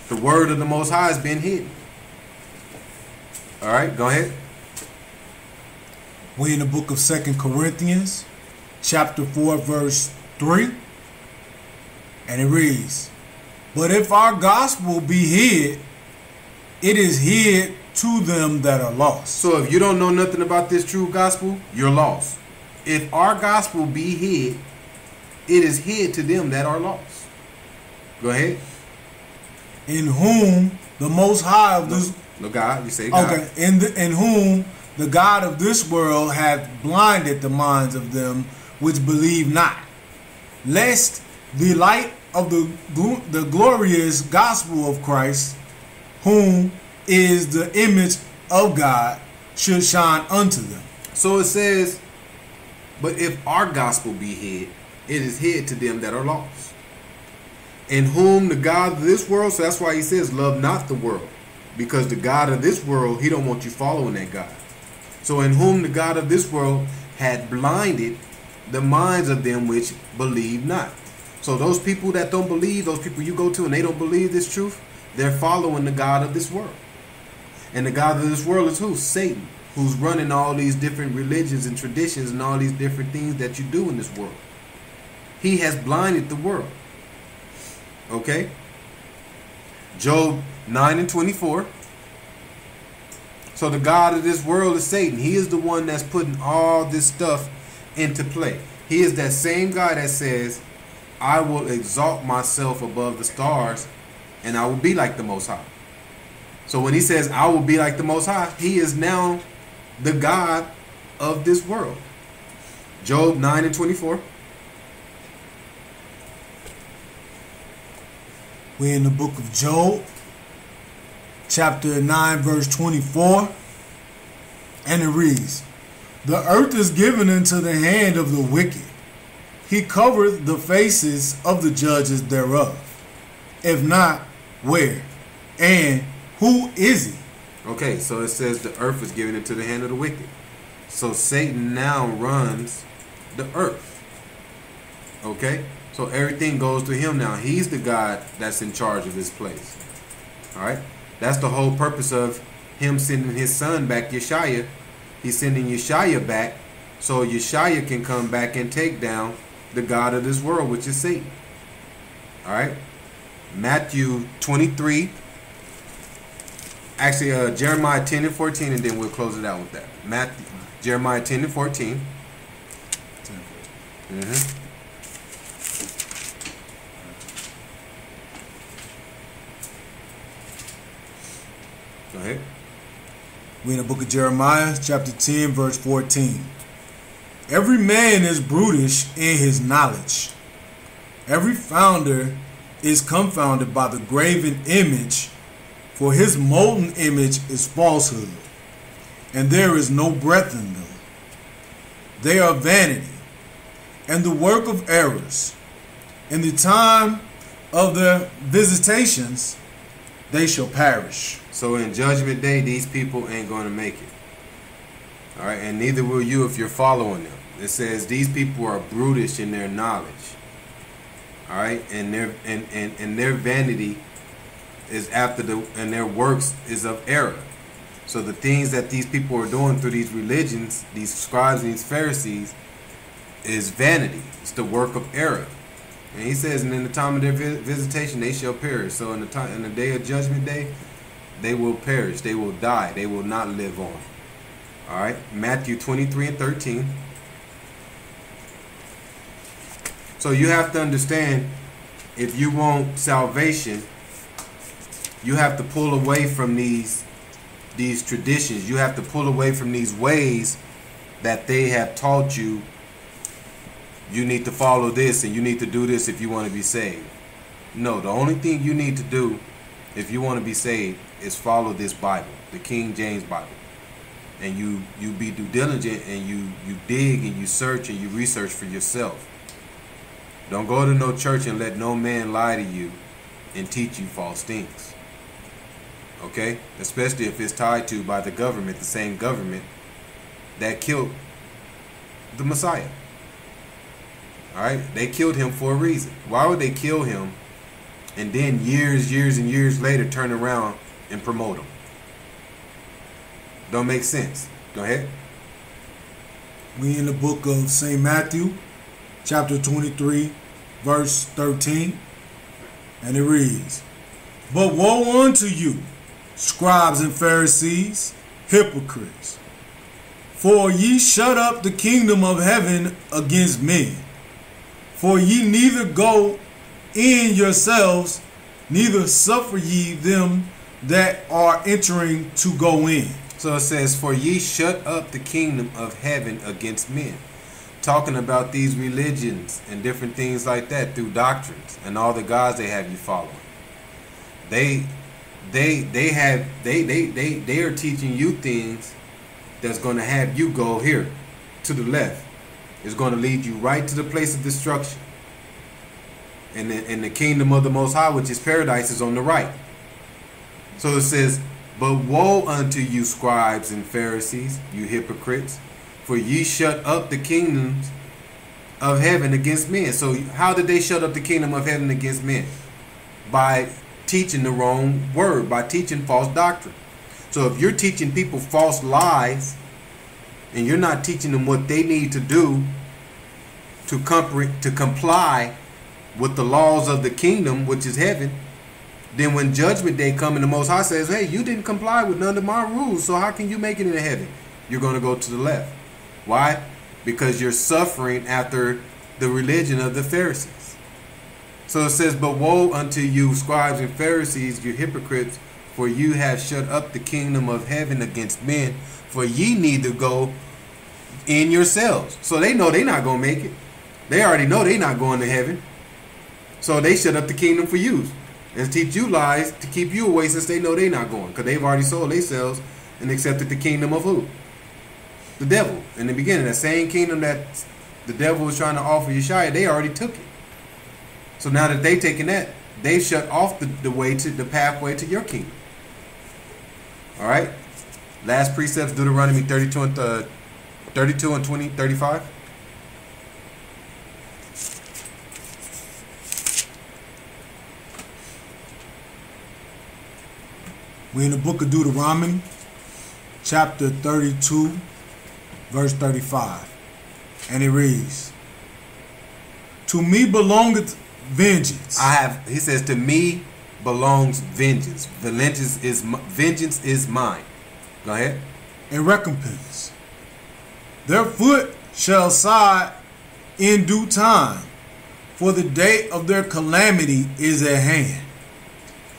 The word of the Most High has been hidden. All right, go ahead. We in the book of 2 Corinthians, chapter 4, verse 3. And it reads, but if our gospel be hid, it is hid to them that are lost. So if you don't know nothing about this true gospel, you're lost. If our gospel be hid, it is hid to them that are lost. Go ahead. In whom the Most High of this... No, God, you say God. Okay, in whom the God of this world hath blinded the minds of them which believe not, lest the light of the glorious gospel of Christ, whom is the image of God, should shine unto them. So it says, but if our gospel be hid, it is hid to them that are lost. In whom the God of this world, so that's why he says, love not the world. Because the God of this world, he don't want you following that God. So in whom the God of this world had blinded the minds of them which believe not. So those people that don't believe, those people you go to and they don't believe this truth, they're following the god of this world. And the god of this world is who? Satan, who's running all these different religions and traditions and all these different things that you do in this world. He has blinded the world. Okay? Job 9:24. So the god of this world is Satan. He is the one that's putting all this stuff into play. He is that same guy that says, I will exalt myself above the stars and I will be like the Most High. So when he says, I will be like the Most High, he is now the God of this world. Job 9:24. We're in the book of Job, chapter 9, verse 24. And it reads, the earth is given into the hand of the wicked. He covereth the faces of the judges thereof. If not, where? And who is he? Okay, so it says the earth is given into the hand of the wicked. So Satan now runs the earth. Okay? So everything goes to him now. He's the God that's in charge of this place. Alright? That's the whole purpose of him sending his son back, Yeshaya. He's sending Yeshaya back so Yeshaya can come back and take down the God of this world, which is Satan. Alright? Matthew 23. Actually, Jeremiah 10 and 14, and then we'll close it out with that. Jeremiah 10 and 14. 10 and 14. Go ahead. We in the book of Jeremiah, chapter 10, verse 14. Every man is brutish in his knowledge. Every founder is confounded by the graven image, for his molten image is falsehood, and there is no breath in them. They are vanity, and the work of errors. In the time of their visitations, they shall perish. So in judgment day, these people ain't going to make it. All right, and neither will you if you're following them. It says these people are brutish in their knowledge. All right, and their vanity is after and their works is of error. So the things that these people are doing through these religions, these scribes and these Pharisees, is vanity. It's the work of error. And he says, and in the time of their visitation, they shall perish. So in the day of judgment day, they will perish. They will die. They will not live on. All right. Matthew 23 and 13. So you have to understand, if you want salvation, you have to pull away from these traditions. You have to pull away from these ways that they have taught you. You need to follow this and you need to do this if you want to be saved. No, the only thing you need to do if you want to be saved is follow this Bible, the King James Bible. And you be due diligent and you dig and you search and you research for yourself. Don't go to no church and let no man lie to you and teach you false things. Okay? Especially if it's tied to by the government, the same government that killed the Messiah. Alright? They killed him for a reason. Why would they kill him and then years and years later turn around and promote him? Don't make sense. Go ahead. We in the book of St. Matthew, chapter 23, verse 13. And it reads, but woe unto you, scribes and Pharisees, hypocrites! For ye shut up the kingdom of heaven against men. For ye neither go in yourselves, neither suffer ye them that are entering to go in. So it says, for ye shut up the kingdom of heaven against men. Talking about these religions and different things like that through doctrines and all the gods they have you following. They are teaching you things that's going to have you go here to the left. It's going to lead you right to the place of destruction. And the kingdom of the Most High, which is paradise, is on the right. So it says, but woe unto you, scribes and Pharisees, you hypocrites, for ye shut up the kingdoms of heaven against men. So how did they shut up the kingdom of heaven against men? By teaching the wrong word, by teaching false doctrine. So if you're teaching people false lies and you're not teaching them what they need to do to comply with the laws of the kingdom, which is heaven, then when judgment day comes and the Most High says, hey, you didn't comply with none of my rules, so how can you make it into heaven? You're going to go to the left. Why? Because you're suffering after the religion of the Pharisees. So it says, but woe unto you, scribes and Pharisees, you hypocrites, for you have shut up the kingdom of heaven against men, for ye need to go in yourselves. So they know they're not going to make it. They already know they're not going to heaven. So they shut up the kingdom for you and teach you lies to keep you away, since they know they're not going, because they've already sold themselves and accepted the kingdom of who? The devil. In the beginning, that same kingdom that the devil was trying to offer Yeshua, they already took it. So now that they've taken that, they've shut off the way to the pathway to your kingdom. All right. Last precepts, Deuteronomy 32 and 20, 35. We're in the book of Deuteronomy, chapter 32, verse 35. And it reads, to me belongeth vengeance. He says, to me belongs vengeance. Vengeance is mine. Go ahead. And recompense. Their foot shall side in due time, for the day of their calamity is at hand.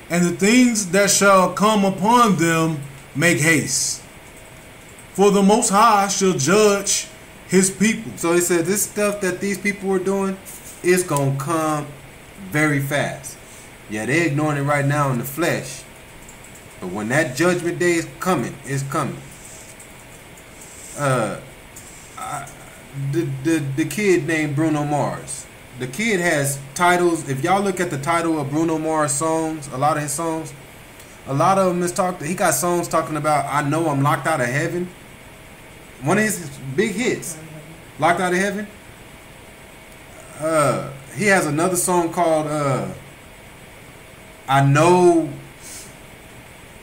And the things that shall come upon them make haste. For the Most High shall judge his people. So he said this stuff that these people were doing is going to come very fast. Yeah, they're ignoring it right now in the flesh. But when that judgment day is coming, it's coming. The kid named Bruno Mars. The kid has titles. If y'all look at the title of Bruno Mars songs, a lot of his songs, a lot of them is he got songs talking about, I know I'm locked out of heaven. One of his big hits, Locked Out of Heaven. He has another song called I know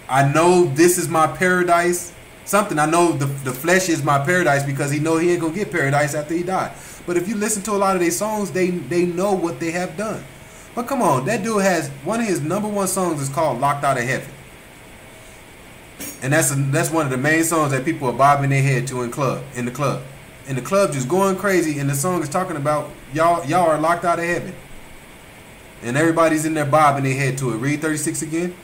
this is my paradise. Something, I know the flesh is my paradise, because he know he ain't gonna get paradise after he died. But if you listen to a lot of their songs, they know what they have done. But come on, that dude has one of his #1 songs is called Locked Out of Heaven. And that's one of the main songs that people are bobbing their head to in the club. And the club just going crazy, and the song is talking about y'all are locked out of heaven. And everybody's in there bobbing their head to it. Read 36 again.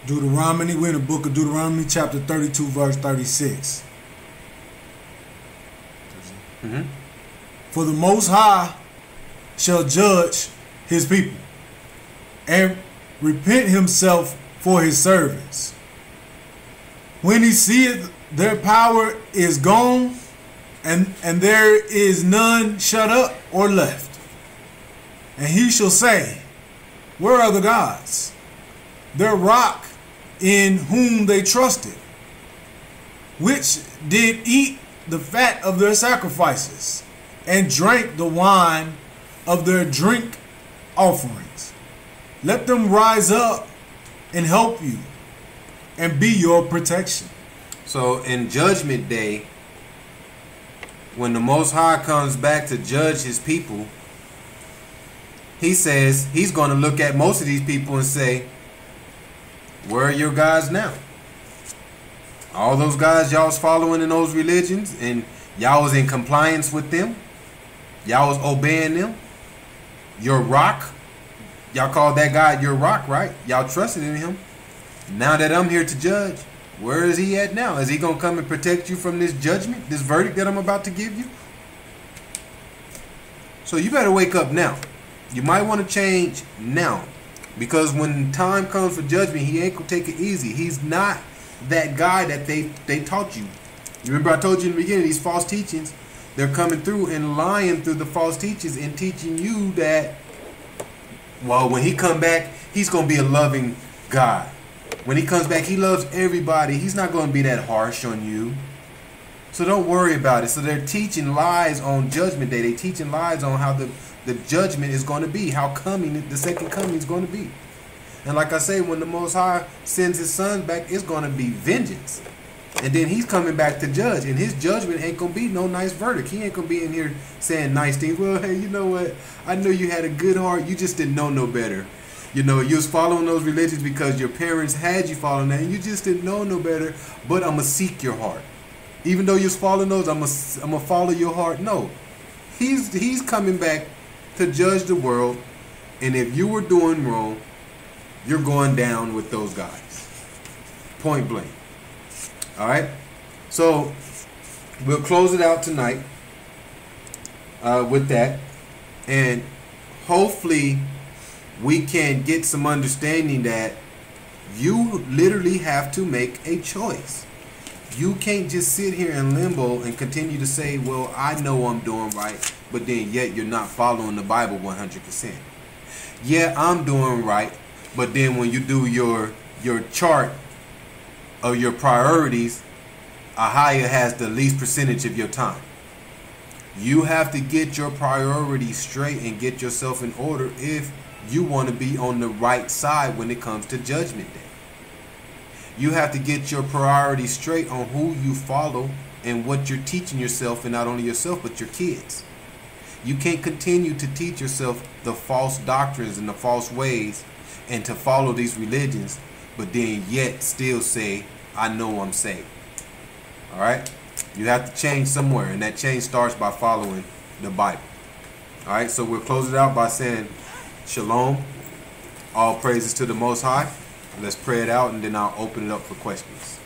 Deuteronomy, we're in the book of Deuteronomy, chapter 32, verse 36. Mm-hmm. For the Most High shall judge his people, and repent himself for his servants. When he seeth their power is gone, and there is none shut up or left. And he shall say, where are the gods? Their rock in whom they trusted, which did eat the fat of their sacrifices, and drank the wine of their drink offerings. Let them rise up and help you, and be your protection. So in Judgment Day, when the Most High comes back to judge his people, he says he's going to look at most of these people and say, where are your guys now? All those guys y'all was following in those religions, and y'all was in compliance with them. Y'all was obeying them. Your rock, y'all called that God your rock, right? Y'all trusted in him. Now that I'm here to judge, where is he at now? Is he going to come and protect you from this judgment, this verdict that I'm about to give you? So you better wake up now. You might want to change now, because when time comes for judgment, he ain't going to take it easy. He's not that guy that they taught you. You remember I told you in the beginning, these false teachings, they're coming through and lying through the false teachings and teaching you that, well, when he come back, he's going to be a loving God. When he comes back, he loves everybody. He's not going to be that harsh on you. So don't worry about it. So they're teaching lies on Judgment Day. They're teaching lies on how the judgment is going to be, how the second coming is going to be. And like I say, when the Most High sends his son back, it's going to be vengeance. And then he's coming back to judge. And his judgment ain't going to be no nice verdict. He ain't going to be in here saying nice things. Well, hey, you know what? I know you had a good heart. You just didn't know no better. You know, you was following those religions because your parents had you following that. And you just didn't know no better. But I'm going to seek your heart. Even though you was following those, I'm going to follow your heart. No. He's coming back to judge the world. And if you were doing wrong, you're going down with those guys. Point blank. All right, so we'll close it out tonight with that, and hopefully we can get some understanding that you literally have to make a choice. You can't just sit here in limbo and continue to say, well, I know I'm doing right, but then yet you're not following the Bible 100%. Yeah, I'm doing right, but then when you do your chart of your priorities, Ahia has the least percentage of your time. You have to get your priorities straight and get yourself in order if you want to be on the right side when it comes to Judgment Day. You have to get your priorities straight on who you follow and what you're teaching yourself, and not only yourself but your kids. You can't continue to teach yourself the false doctrines and the false ways and to follow these religions, but then yet still say, I know I'm saved. All right? You have to change somewhere, and that change starts by following the Bible. All right? So we'll close it out by saying, Shalom. All praises to the Most High. Let's pray it out, and then I'll open it up for questions.